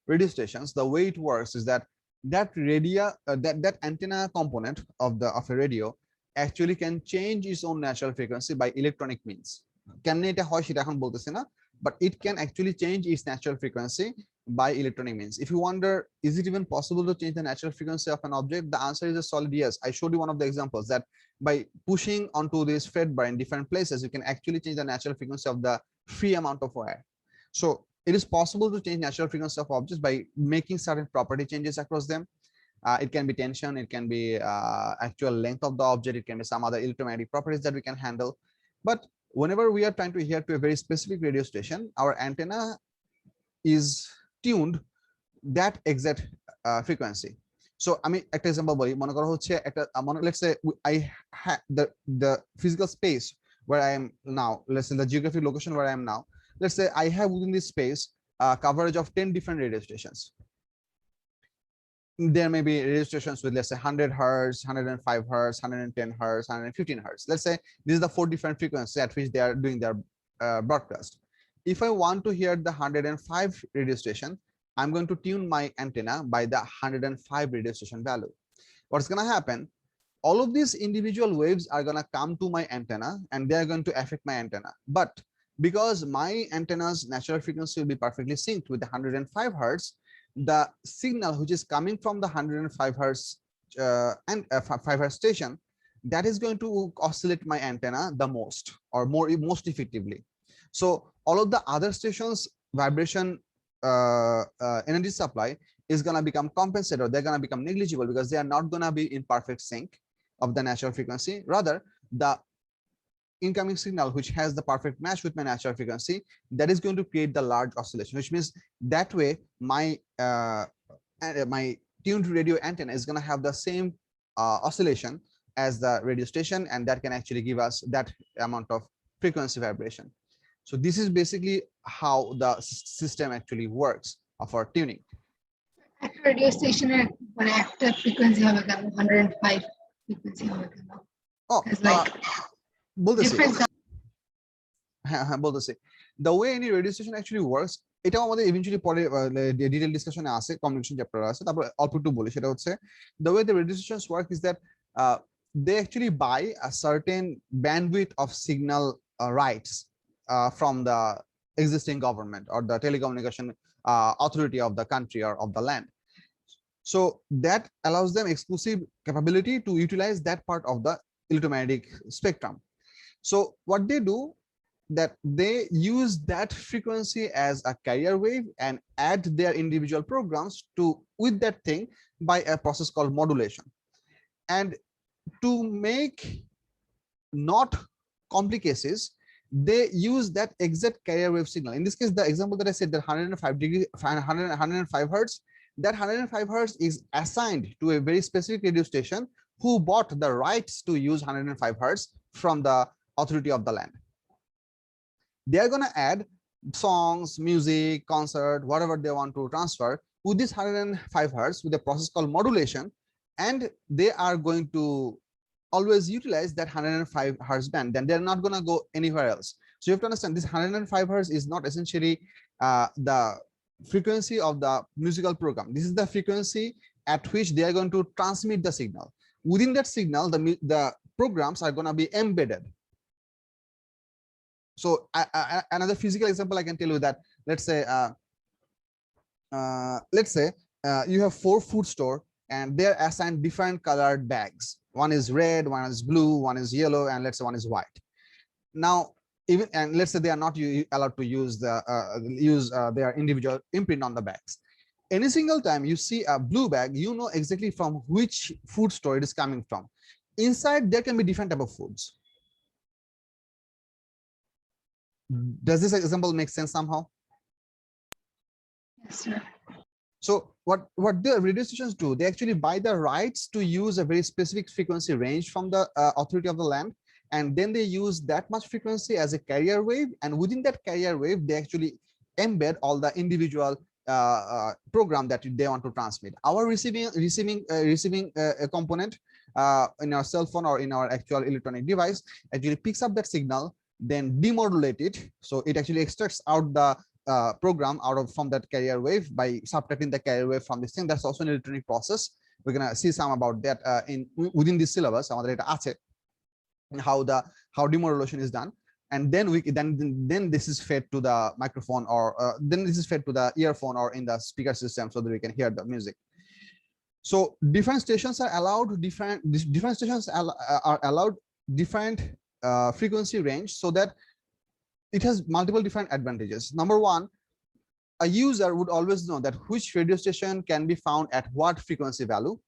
radio stations, the way it works is that that antenna component of a radio actually can change its own natural frequency by electronic means. Can it but it can actually change its natural frequency by electronic means. If you wonder, is it even possible to change the natural frequency of an object? The answer is a solid yes. I showed you one of the examples that by pushing onto this fret bar in different places, you can actually change the natural frequency of the free amount of wire. So it is possible to change natural frequency of objects by making certain property changes across them. It can be tension, it can be actual length of the object, it can be some other electromagnetic properties that we can handle. But whenever we are trying to hear to a very specific radio station, our antenna is tuned that exact frequency. So I mean, একটা example বলি, মনে করো হচ্ছে একটা let's say I have the physical space where I am now, let's say the geographic location where I am now, let's say I have within this space coverage of 10 different radio stations. There may be radio stations with, let's say, 100 hertz, 105 hertz, 110 hertz, 115 hertz. Let's say these are the 4 different frequencies at which they are doing their broadcast. If I want to hear the 105 radio station, I'm going to tune my antenna by the 105 radio station value. What's going to happen? All of these individual waves are going to come to my antenna and they are going to affect my antenna. But because my antenna's natural frequency will be perfectly synced with the 105 hertz, the signal which is coming from the 105 hertz and 5 hertz station, that is going to oscillate my antenna the most, or most effectively. So all of the other stations vibration energy supply is going to become compensated, or they're going to become negligible because they are not going to be in perfect sync of the natural frequency. Rather, the incoming signal which has the perfect match with my natural frequency, that is going to create the large oscillation, which means that way my my tuned radio antenna is going to have the same oscillation as the radio station, and that can actually give us that amount of frequency vibration. So this is basically how the system actually works for tuning. একটা radio স্টেশনের মানে একটা frequency হবে কেন 105 frequency হবে কেন? Oh, like বলতেছি different হ্যাঁ হ্যাঁ বলতেছি the way any radio station actually works, এটাও আমাদের ইভেন্চুয়ালি পরে ডিটেইল ডিসকাশনে আছে, কমিউনিকেশন চ্যাপ্টার আছে, তারপর অল্প একটু বলি। সেটা হচ্ছে the way the radio stations work is that they actually buy a certain bandwidth of signal rights from the existing government or the telecommunication authority of the country or of the land. So that allows them exclusive capability to utilize that part of the electromagnetic spectrum. So what they do, that they use that frequency as a carrier wave and add their individual programs to with that thing by a process called modulation. And to make not complications, they use that exact carrier wave signal. In this case, the example that I said, that 105 hertz, that 105 hertz is assigned to a very specific radio station who bought the rights to use 105 hertz from the authority of the land. They are going to add songs, music, concert, whatever they want to transfer with this 105 hertz with a process called modulation, and they are going to always utilize that 105 hertz band. Then they're not going to go anywhere else. So you have to understand, this 105 hertz is not essentially the frequency of the musical program. This is the frequency at which they are going to transmit the signal. Within that signal, the programs are going to be embedded. So another physical example I can tell you, that let's say you have 4 food store and they're assigned different colored bags. One is red, one is blue, one is yellow, and let's say one is white. Now, even, and let's say they are not allowed to use their individual imprint on the bags. Any single time you see a blue bag, you know exactly from which food store it is coming from. Inside there can be different type of foods. Does this example make sense somehow? Yes, sir. So what the radio stations do, they actually buy the rights to use a very specific frequency range from the authority of the land, and then they use that much frequency as a carrier wave, and within that carrier wave they actually embed all the individual program that they want to transmit. Our receiving component in our cell phone or in our actual electronic device actually picks up that signal, then demodulate it, so it actually extracts out the program from that carrier wave by subtracting the carrier wave from this thing. That's also an electronic process. We're gonna see some about that within this syllabus. How demodulation is done, and then then this is fed to the microphone, or then this is fed to the earphone or in the speaker system, so that we can hear the music. So different stations are allowed different frequency range, so that it has multiple different advantages. Number one, a user would always know that which radio station can be found at what frequency value.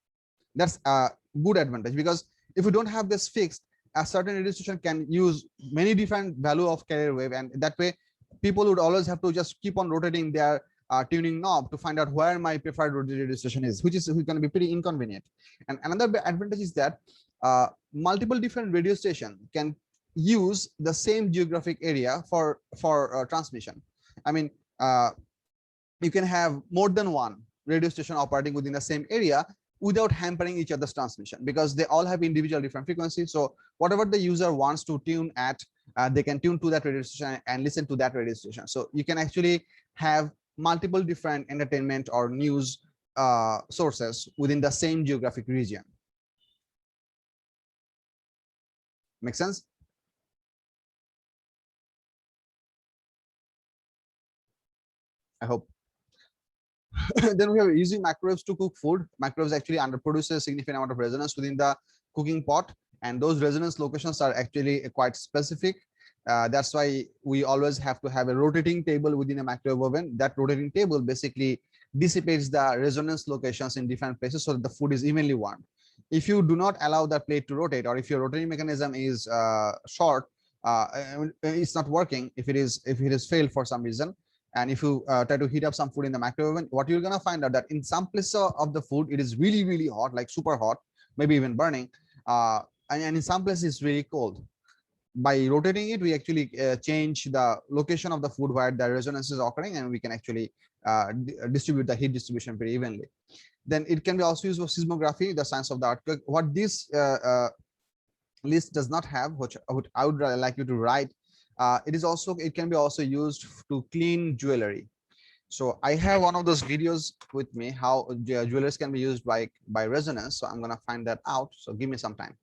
That's a good advantage, because if you don't have this fixed, a certain radio station can use many different value of carrier wave, and that way people would always have to just keep on rotating their tuning knob to find out where my preferred radio station is, which is going to be pretty inconvenient. And another advantage is that multiple different radio station can use the same geographic area for transmission. I mean, you can have more than one radio station operating within the same area without hampering each other's transmission, because they all have individual different frequencies. So whatever the user wants to tune at, they can tune to that radio station and listen to that radio station. So you can actually have multiple different entertainment or news sources within the same geographic region. Make sense? I hope. Then we have using microwaves to cook food. Microwaves actually underproduce a significant amount of resonance within the cooking pot, and those resonance locations are actually quite specific. That's why we always have to have a rotating table within a microwave oven. That rotating table basically dissipates the resonance locations in different places so that the food is evenly warmed. If you do not allow that plate to rotate, or if your rotating mechanism is short, it's not working, if it is failed for some reason, and if you try to heat up some food in the microwave oven, what you're gonna find out that in some places of the food it is really hot, like super hot, maybe even burning, uh, and in some places it's really cold. By rotating it, we actually change the location of the food where the resonance is occurring, and we can actually distribute the heat distribution very evenly. Then it can be also used for seismography, the science of the earthquake. What this list does not have, which I would like you to write, it can be also used to clean jewelry. So I have one of those videos with me, how jewelers can be used by resonance. So I'm gonna find that out. So give me some time.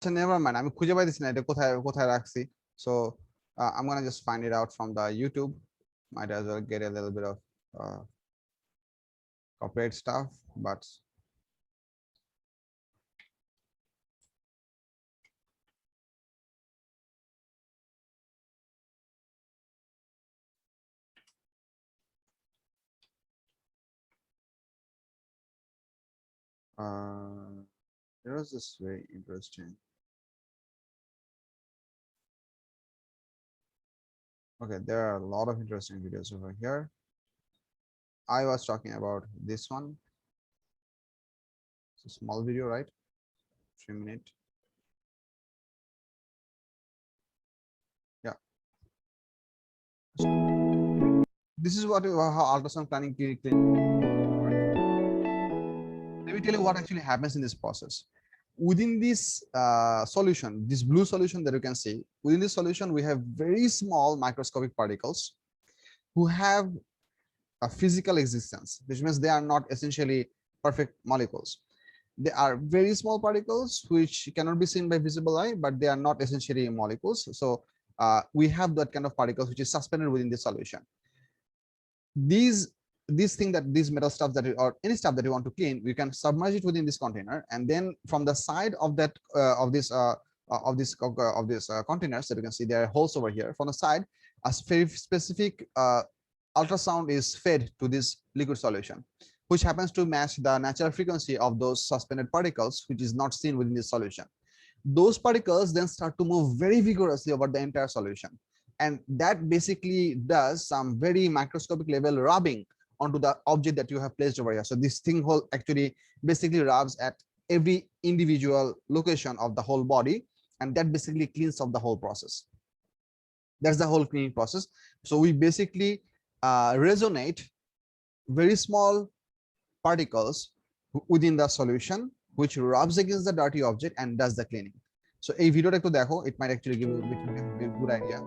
So never mind, আমি খুঁজে পাইতেছি না এটা কোথায় কোথায় রাখছি। So I'm gonna just find it out from the YouTube. Might as well get a little bit of corporate stuff, but there was this very interesting. Okay, there are a lot of interesting videos over here. I was talking about this one. It's a small video, right? 3 minutes. Yeah. This is what how ultrasound planning clinic. Let me tell you what actually happens in this process. Within this solution, this blue solution that you can see, within this solution, we have very small microscopic particles who have a physical existence, which means they are not essentially perfect molecules. They are very small particles which cannot be seen by visible eye, but they are not essentially molecules. So we have that kind of particles which is suspended within the solution. These thing that these metal stuff that or any stuff that you want to clean, we can submerge it within this container, and then from the side of that of this containers that you can see there are holes over here. From the side, a very specific ultrasound is fed to this liquid solution, which happens to match the natural frequency of those suspended particles, which is not seen within this solution. Those particles then start to move very vigorously over the entire solution, and that basically does some very microscopic level rubbing onto the object that you have placed over here. So this thing whole actually basically rubs at every individual location of the whole body, and that basically cleans up the whole process. That's the whole cleaning process. So we basically resonate very small particles within the solution, which rubs against the dirty object and does the cleaning. So a video to dekho, it might actually give you a good idea.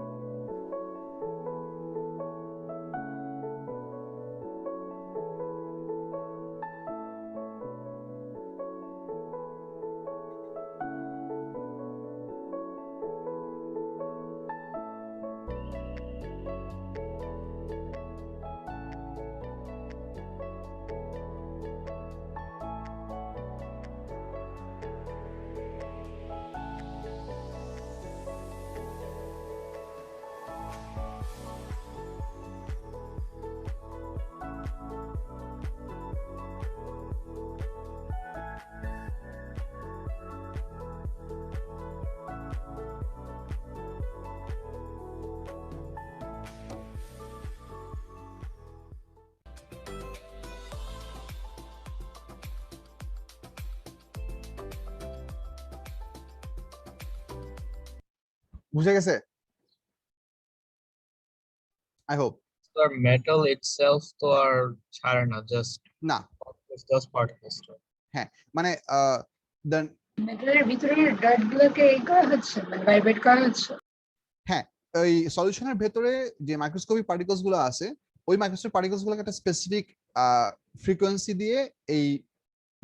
বুঝে গেছে? I hope. Sir, metal itself তো আর ছাড়ে না, না, just particles. হ্যাঁ, মানে the মেটালের ভিতরে ডাট গুলোকে এই করা হচ্ছে, মানে ভাইব্রেট করা হচ্ছে। হ্যাঁ, ওই সলিউশনের ভেতরে যে মাইক্রোস্কোপিক পার্টিকলস গুলো আছে, ওই মাইক্রোস্কোপিক পার্টিকলস গুলোকে একটা স্পেসিফিক ফ্রিকোয়েন্সি দিয়ে এই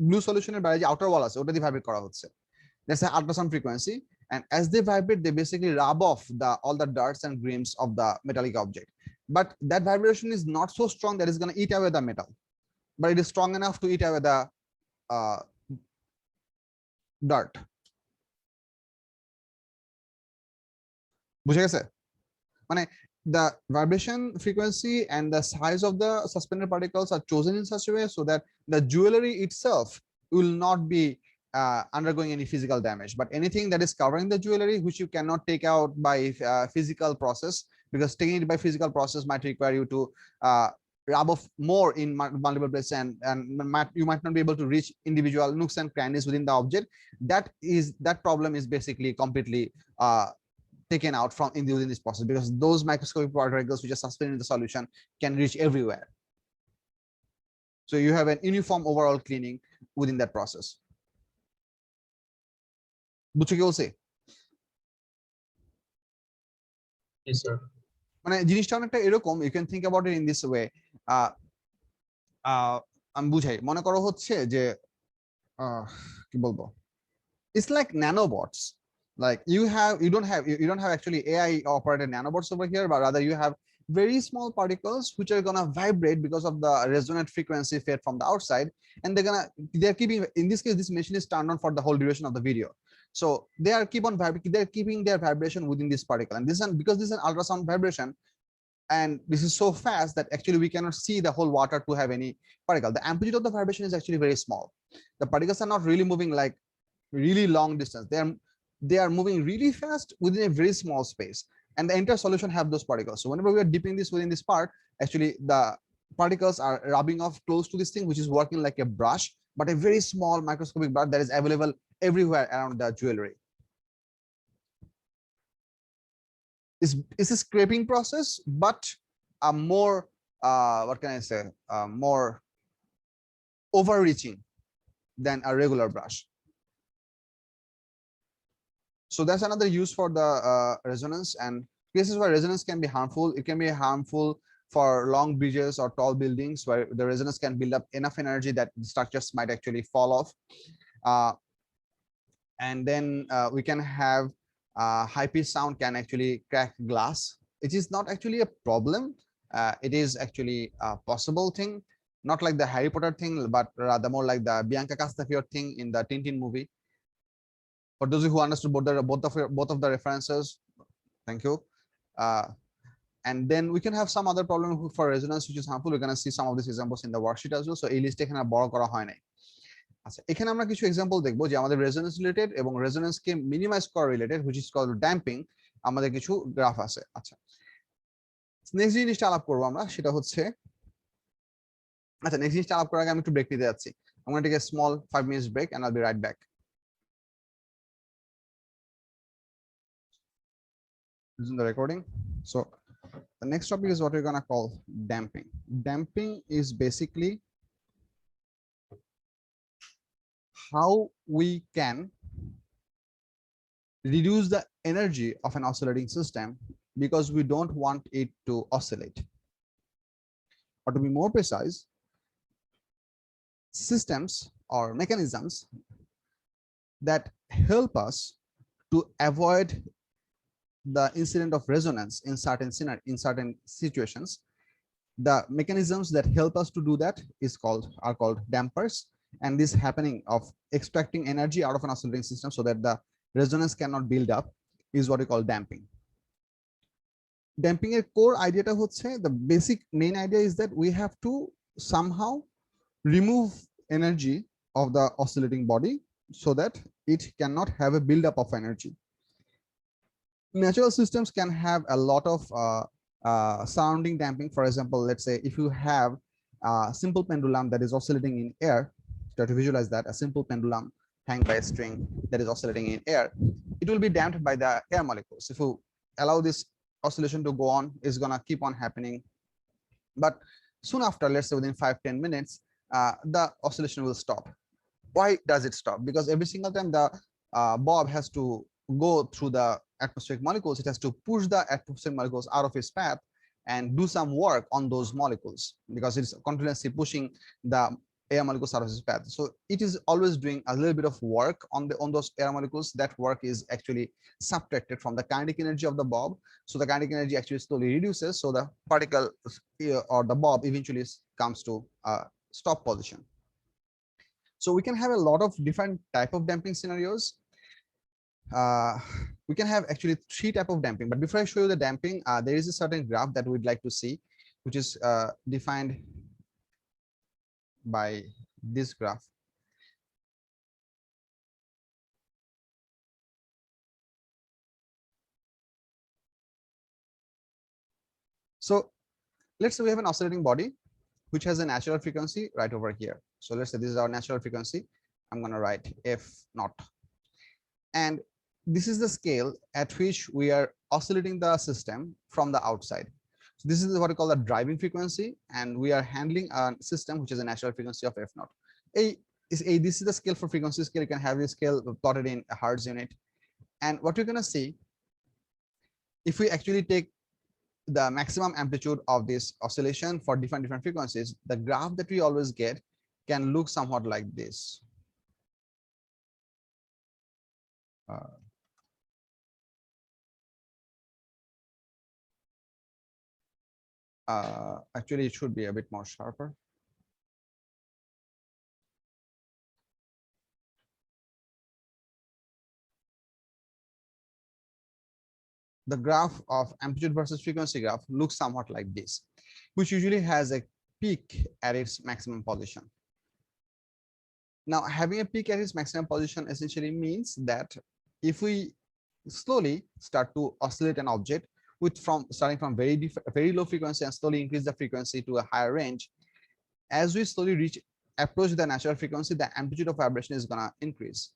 ব্লু সলিউশনের বাইরে যে আউটার ওয়াল আছে ওটা দিয়ে ভাইব্রেট করা হচ্ছে। That's an ultrasound frequency, and as they vibrate, they basically rub off all the darts and grooms of the metallic object. But that vibration is not so strong that it's going to eat away the metal, but it is strong enough to eat away the dirt. বুঝে গেছে? মানে the vibration frequency and the size of the suspended particles are chosen in such a way so that the jewelry itself will not be undergoing any physical damage, but anything that is covering the jewelry which you cannot take out by physical process, because taking it by physical process might require you to rub off more in multiple places, and you might not be able to reach individual nooks and crannies within the object. That problem is basically completely taken out from within this process, because those microscopic particles which are suspended in the solution can reach everywhere. So you have an uniform overall cleaning within that process. বুঝছো কি বলছে? Yes, sir. মানে জিনিসটা অনেকটা এরকম, you can think about it in this way. আমি বুঝাই, মনে করো হচ্ছে যে কি বলবো, it's like nanobots. Like you don't have actually AI operated nanobots over here, but rather you have very small particles which are gonna vibrate because of the resonant frequency fed from the outside, and they're keeping, in this case this machine is turned on for the whole duration of the video, so they're keeping their vibration within this particle, and because this is an ultrasound vibration, and this is so fast that actually we cannot see the whole water to have any particle. The amplitude of the vibration is actually very small. The particles are not really moving like really long distance. They are moving really fast within a very small space, and the entire solution have those particles. So whenever we are dipping this within this part, actually the particles are rubbing off close to this thing, which is working like a brush, but a very small microscopic brush that is available everywhere around the jewelry. It's a scraping process, but a more what can I say, more overreaching than a regular brush. So that's another use for the resonance, and cases where resonance can be harmful. It can be harmful for long bridges or tall buildings where the resonance can build up enough energy that the structures might actually fall off. And then we can have high pitch sound can actually crack glass. It is not actually a problem. It is actually a possible thing, not like the Harry Potter thing, but rather more like the Bianca Castafiore thing in the Tintin movie. For those who understood both of the references, thank you. And then we can have some other problem for resonance which is harmful. We're going to see some of these examples in the worksheet as well. So এই লিস্টে এখানে বড় করা হয় নাই। আচ্ছা, এখানে আমরা কিছু এক্সাম্পল দেখবো যে আমাদের রেজোনেন্স রিলেটেড এবং রেজোনেন্সকে মিনিমাইজ করা related, which is called damping. আমাদের কিছু গ্রাফ আছে। আচ্ছা, নেক্সট জিনিসটা আলাপ করবো আমরা, সেটা হচ্ছে, আচ্ছা নেক্সট জিনিসটা আলাপ করার আগে আমি একটু ব্রেক নিতে যাচ্ছি। I'm going to take a small 5 minutes break and I'll be right back. Using the recording. So the next topic is what we're going to call damping. Damping is basically how we can reduce the energy of an oscillating system because we don't want it to oscillate. Or to be more precise, systems or mechanisms that help us to avoid the incident of resonance in certain situations. The mechanisms that help us to do that are called dampers, and this happening of extracting energy out of an oscillating system so that the resonance cannot build up is what we call damping. Damping এর core idea হচ্ছে, the basic main idea is that we have to somehow remove energy of the oscillating body so that it cannot have a buildup of energy. Natural systems can have a lot of surrounding damping. For example, let's say if you have a simple pendulum that is oscillating in air, try to visualize that, a simple pendulum hanging by a string that is oscillating in air, it will be damped by the air molecules. If you allow this oscillation to go on, it's gonna keep on happening. But soon after, let's say within 5-10 minutes, the oscillation will stop. Why does it stop? Because every single time the bob has to go through the atmospheric molecules, it has to push the atmospheric molecules out of its path and do some work on those molecules because it's continuously pushing the air molecules out of its path. So it is always doing a little bit of work on those air molecules. That work is actually subtracted from the kinetic energy of the bob. So the kinetic energy actually slowly reduces. So the particle or the bob eventually comes to a stop position. So we can have a lot of different type of damping scenarios. We can have actually 3 types of damping, but before I show you the damping, there is a certain graph that we'd like to see, which is defined by this graph. So let's say we have an oscillating body which has a natural frequency right over here. So let's say this is our natural frequency. I'm going to write f naught, and this is the scale at which we are oscillating the system from the outside. So this is what we call the driving frequency, and we are handling a system which is a natural frequency of f naught. This is the scale for frequency scale. You can have this scale plotted in a hertz unit. And what you're going to see, if we actually take the maximum amplitude of this oscillation for different frequencies, the graph that we always get can look somewhat like this. Actually, it should be a bit more sharper. The graph of amplitude versus frequency graph looks somewhat like this, which usually has a peak at its maximum position. Now, having a peak at its maximum position essentially means that if we slowly start to oscillate an object starting from very low frequency and slowly increase the frequency to a higher range, as we slowly approach the natural frequency, the amplitude of vibration is going to increase.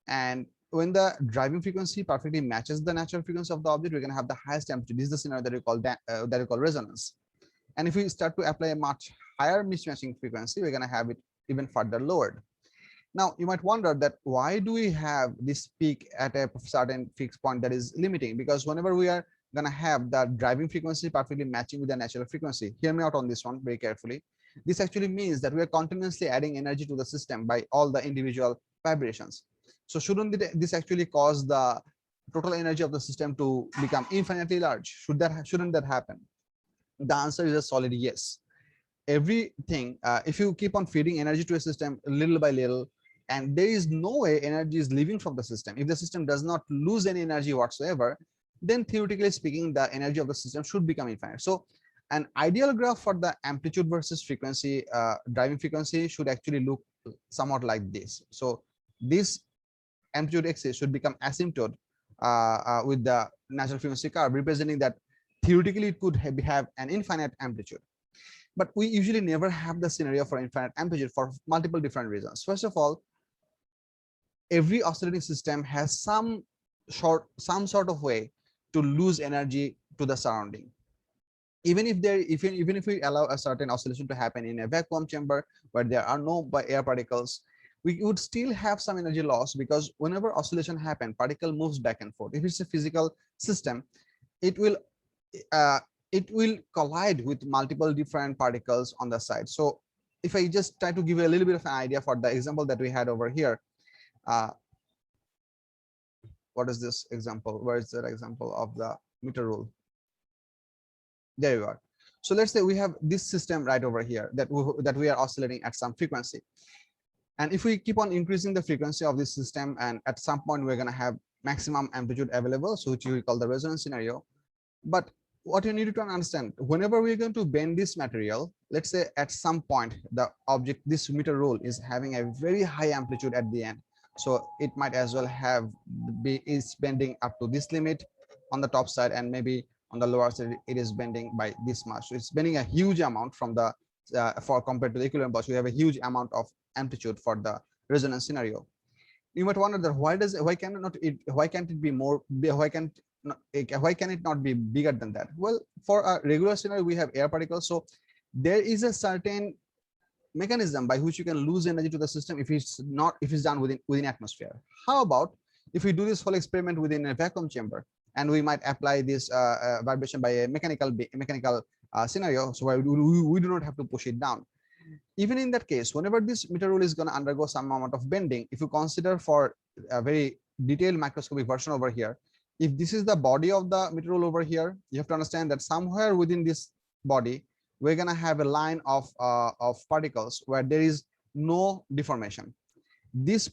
And when the driving frequency perfectly matches the natural frequency of the object, we're going to have the highest amplitude. This is the scenario that we call resonance. And if we start to apply a much higher mismatching frequency, we're going to have it even further lowered. Now, you might wonder that why do we have this peak at a certain fixed point that is limiting? Because whenever we are going to have the driving frequency perfectly matching with the natural frequency, hear me out on this one very carefully. This actually means that we are continuously adding energy to the system by all the individual vibrations. So shouldn't this actually cause the total energy of the system to become infinitely large? Shouldn't that happen? The answer is a solid yes. Everything, if you keep on feeding energy to a system little by little, and there is no way energy is leaving from the system, if the system does not lose any energy whatsoever, then theoretically speaking, the energy of the system should become infinite. So an ideal graph for the amplitude versus frequency, driving frequency, should actually look somewhat like this. So this amplitude axis should become asymptote with the natural frequency curve, representing that theoretically it could have an infinite amplitude. But we usually never have the scenario for infinite amplitude for multiple different reasons. First of all, every oscillating system has some sort of way to lose energy to the surrounding. Even if we allow a certain oscillation to happen in a vacuum chamber where there are no air particles, we would still have some energy loss, because whenever oscillation happens, particle moves back and forth. If it's a physical system, it will collide with multiple different particles on the side. So if I just try to give you a little bit of an idea for the example that we had over here, what is this example? Where is that example of the meter rule? There you are. So let's say we have this system right over here that we are oscillating at some frequency. And if we keep on increasing the frequency of this system, and at some point we're going to have maximum amplitude available, so which we call the resonance scenario. But what you need to understand, whenever we're going to bend this material, let's say at some point the object, this meter rule, is having a very high amplitude at the end, so it might as well is bending up to this limit on the top side, and maybe on the lower side it is bending by this much. So it's bending a huge amount from the for compared to the equilibrium pulse. We have a huge amount of amplitude for the resonance scenario. You might wonder that why can't it not be bigger than that? Well, for a regular scenario we have air particles, so there is a certain mechanism by which you can lose energy to the system if it's done within atmosphere. How about if we do this whole experiment within a vacuum chamber, and we might apply this vibration by a mechanical scenario, so where we do not have to push it down. Even in that case, whenever this meter rule is going to undergo some amount of bending, if you consider for a very detailed microscopic version over here, if this is the body of the meter rule over here, you have to understand that somewhere within this body we're going to have a line of particles where there is no deformation. This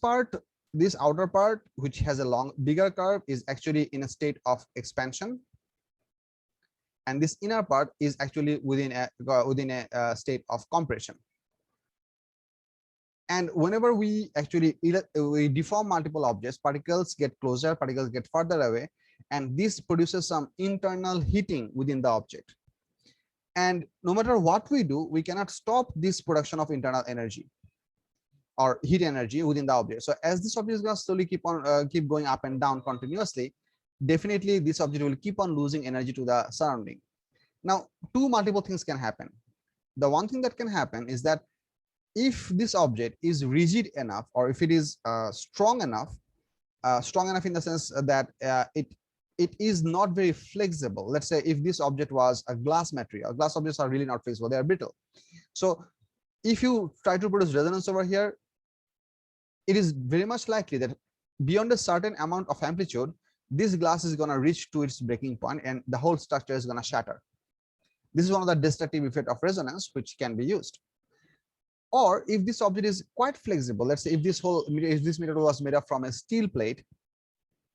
outer part, which has a bigger curve, is actually in a state of expansion, and this inner part is actually within a state of compression. And whenever we actually deform multiple objects, particles get closer, particles get further away, and this produces some internal heating within the object. And no matter what we do, we cannot stop this production of internal energy or heat energy within the object. So as this object is going to slowly keep going up and down continuously, definitely this object will keep on losing energy to the surrounding. Now, multiple things can happen. The one thing that can happen is that if this object is rigid enough, or if it is strong enough in the sense that it is not very flexible. Let's say if this object was a glass material, glass objects are really not flexible, they are brittle. So if you try to produce resonance over here, it is very much likely that beyond a certain amount of amplitude, this glass is going to reach to its breaking point and the whole structure is going to shatter. This is one of the destructive effects of resonance which can be used. Or if this object is quite flexible, let's say if this meter was made up from a steel plate,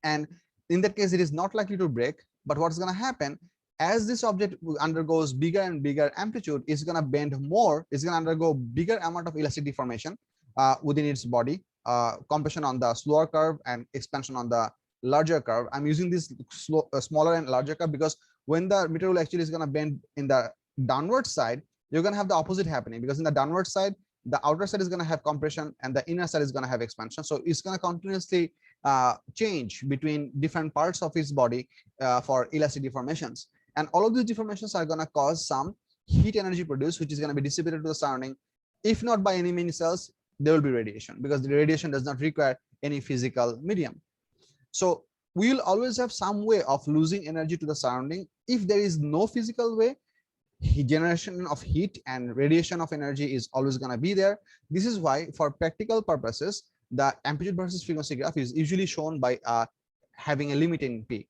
and in that case it is not likely to break, but what's going to happen, as this object undergoes bigger and bigger amplitude, it's going to bend more, it's going to undergo bigger amount of elastic deformation within its body, compression on the slower curve and expansion on the larger curve. I'm using this smaller and larger curve because when the meter actually is going to bend in the downward side, you're going to have the opposite happening, because in the downward side, the outer side is going to have compression and the inner side is going to have expansion. So it's going to continuously change between different parts of its body for elastic deformations, and all of these deformations are going to cause some heat energy produced, which is going to be dissipated to the surrounding. If not by any many cells, there will be radiation, because the radiation does not require any physical medium. So we will always have some way of losing energy to the surrounding. If there is no physical way, generation of heat and radiation of energy is always going to be there. This is why, for practical purposes, the amplitude versus frequency graph is usually shown by having a limiting peak.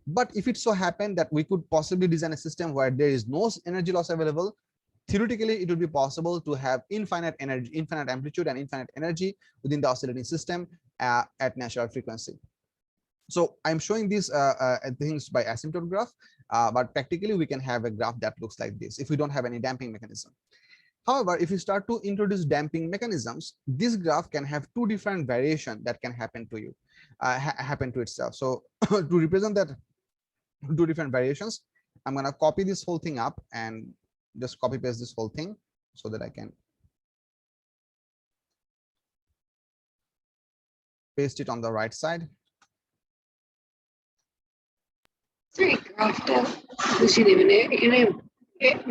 But if it so happened that we could possibly design a system where there is no energy loss available, theoretically it would be possible to have infinite energy, infinite amplitude and infinite energy within the oscillating system at natural frequency. So I'm showing these things by asymptote graph, but practically we can have a graph that looks like this if we don't have any damping mechanism. However, if you start to introduce damping mechanisms, this graph can have two different variations that can happen to you, happen to itself. So to represent that two different variations, I'm going to copy this whole thing up and just copy paste this whole thing so that I can paste it on the right side. Sorry, গ্রাফটা বুঝিনি, মানে এখানে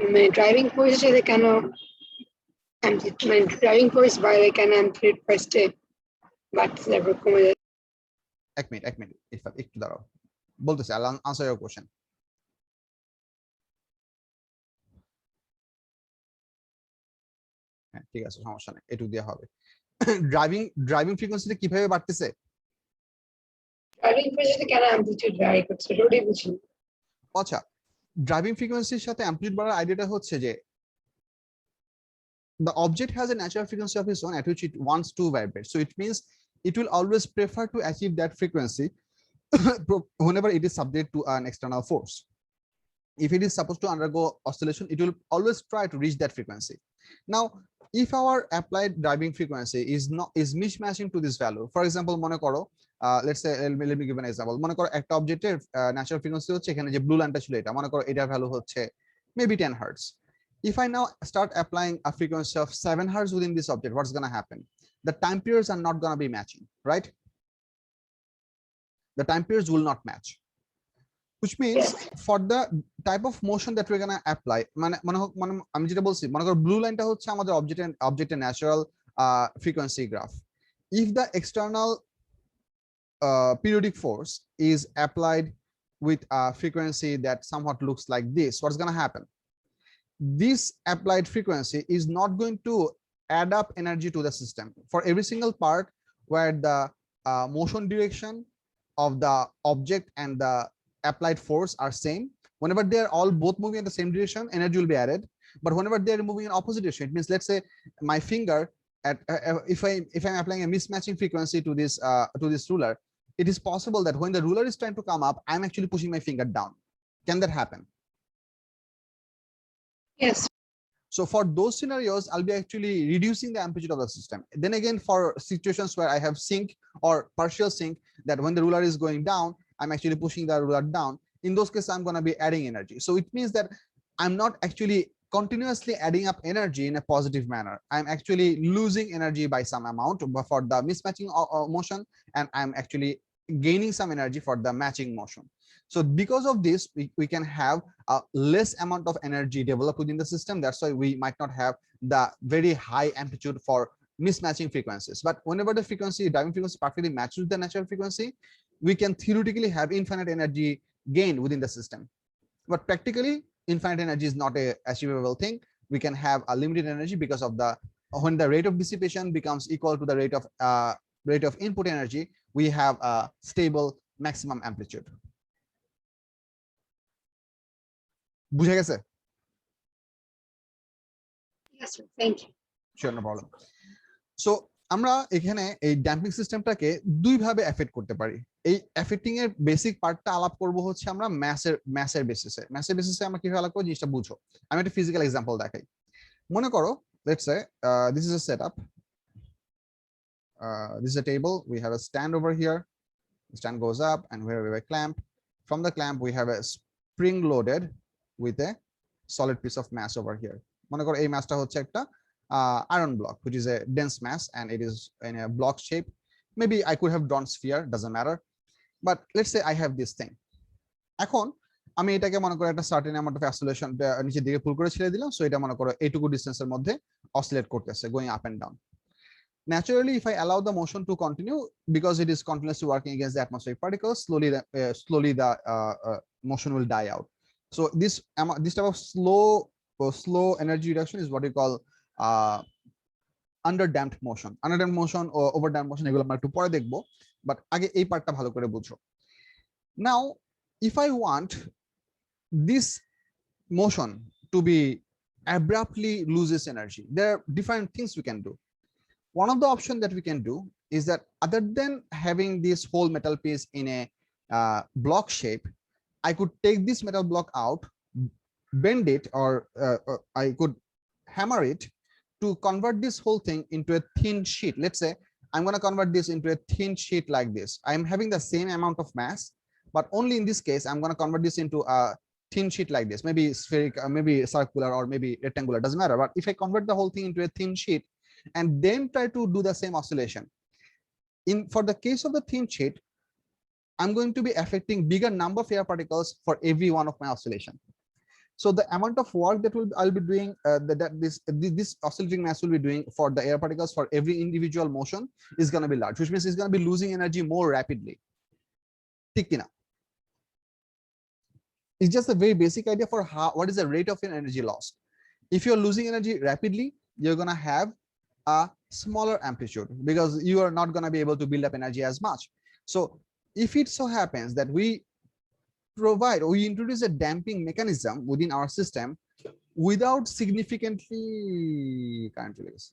মানে driving ফোর্সের সাথে কেন মানে driving force বাইরে কেন অ্যাম্প্লিটিউড ফার্স্টে বাড়ছে তারপর কমে যায়? এক মিনিট একটু দাঁড়াও, বলতেছি, I'll answer your question. হ্যাঁ ঠিক আছে, সমস্যা নেই, এটুকু দেওয়া হবে। ড্রাইভিং ফ্রিকোয়েন্সিটা কিভাবে বাড়তেছে? ড্রাইভিং ফোর্সের সাথে কেন অ্যাম্প্লিটিউড ভ্যারি করছে ওটাই বুঝিনি। আচ্ছা, ড্রাইভিং ফ্রিকোয়েন্সির সাথে অ্যাম্প্লিটিউড বাড়ার আইডিয়াটা হচ্ছে যে the object has a natural frequency of its own at which it wants to vibrate, so it means it will always prefer to achieve that frequency whenever it is subject to an external force. If it is supposed to undergo oscillation, it will always try to reach that frequency. Now if our applied driving frequency is mismatching to this value, for example mone koro let's say, let me give an example. Mone koro ekta objecter natural frequency hocche ekhane je blue line ta chilo, eta mone koro etar value hocche maybe 10 hertz. If I now start applying a frequency of 7 hertz within this object, what's going to happen? The time periods are not going to be matching, right? The time periods will not match, which means for the type of motion that we're going to apply, আমি যেটা বলছি, মনে করো blue লাইনটা হচ্ছে আমাদের অবজেক্টের natural frequency graph. If the external periodic force is applied with a frequency that somewhat looks like this, what's going to happen? This applied frequency is not going to add up energy to the system. For every single part where the motion direction of the object and the applied force are same, whenever they are all both moving in the same direction, energy will be added. But whenever they are moving in opposite direction, it means, let's say my finger at if I'm applying a mismatching frequency to this ruler, it is possible that when the ruler is trying to come up, I'm actually pushing my finger down. Can that happen? Yes. So for those scenarios, I'll be actually reducing the amplitude of the system. Then again, for situations where I have sync or partial sync, that when the ruler is going down, I'm actually pushing the ruler down. In those cases, I'm going to be adding energy. So it means that I'm not actually continuously adding up energy in a positive manner. I'm actually losing energy by some amount for the mismatching motion, and I'm actually gaining some energy for the matching motion. So because of this, we can have a less amount of energy developed within the system. That's why we might not have the very high amplitude for mismatching frequencies. But whenever the driving frequency perfectly matches the natural frequency, we can theoretically have infinite energy gain within the system. But practically, infinite energy is not a achievable thing. We can have a limited energy because of when the rate of dissipation becomes equal to the rate of input energy, we have a stable maximum amplitude. বুঝে গেছে? Yes, sir. Thank you. Sure, no problem. So আমরা এখানে এই damping সিস্টেমটাকে দুই ভাবে effect করতে পারি। এই এফেক্টিং এর বেসিক পার্টটা আলাপ করব হচ্ছে আমরা ম্যাসের বেসিসে আমরা কিভাবে আলাপ করব জিনিসটা বুঝো। আমি একটা ফিজিক্যাল এক্সাম্পল দেখাই। মনে করো, let's say this is a setup. This is a table. We have a stand over here. The stand goes up, and we have a clamp. From the clamp, we have a spring loaded with a solid piece of mass over here. মনে করো এই মাসটা হচ্ছে একটা iron block, which is a dense mass, and it is in a block shape. maybe I could have drawn sphere, doesn't matter, but let's say I have this thing. এখন আমি এটাকে মনে করো একটা সার্টেন অ্যামাউন্ট অফ অ্যাসোলেশন নিচের দিকে পুল করে ছেড়ে দিলাম, সো এটা মনে করো এইটুকু ডিসটেন্সের মধ্যে অসিলেট করতেছে, going up and down. Naturally, if I allow the motion to continue, because it is continuously working against the atmospheric particles, slowly the motion will die out. So this type of slow energy reduction is what we call underdamped motion. Underdamped motion or overdamped motion এগুলো আমরা একটু পরে দেখবো, but আগে এই পার্টটা ভালো করে বুঝো। Now, if I want this motion to be abruptly loses energy, there are different things we can do. One of the options that we can do is that other than having this whole metal piece in a block shape, I could take this metal block out, bend it, or I could hammer it to convert this whole thing into a thin sheet. Let's say I'm going to convert this into a thin sheet like this. I'm having the same amount of mass, but only in this case, I'm going to convert this into a thin sheet like this, maybe spheric, maybe circular, or maybe rectangular, doesn't matter. But if I convert the whole thing into a thin sheet and then try to do the same oscillation, for the case of the thin sheet, I'm going to be affecting bigger number of air particles for every one of my oscillation. So the amount of work that I'll be doing, this oscillating mass will be doing for the air particles for every individual motion is going to be large, which means it's going to be losing energy more rapidly. It's just a very basic idea for what is the rate of energy loss. If you're losing energy rapidly, you're going to have a smaller amplitude because you are not going to be able to build up energy as much. So if it so happens that we introduce a damping mechanism within our system without significantly current release.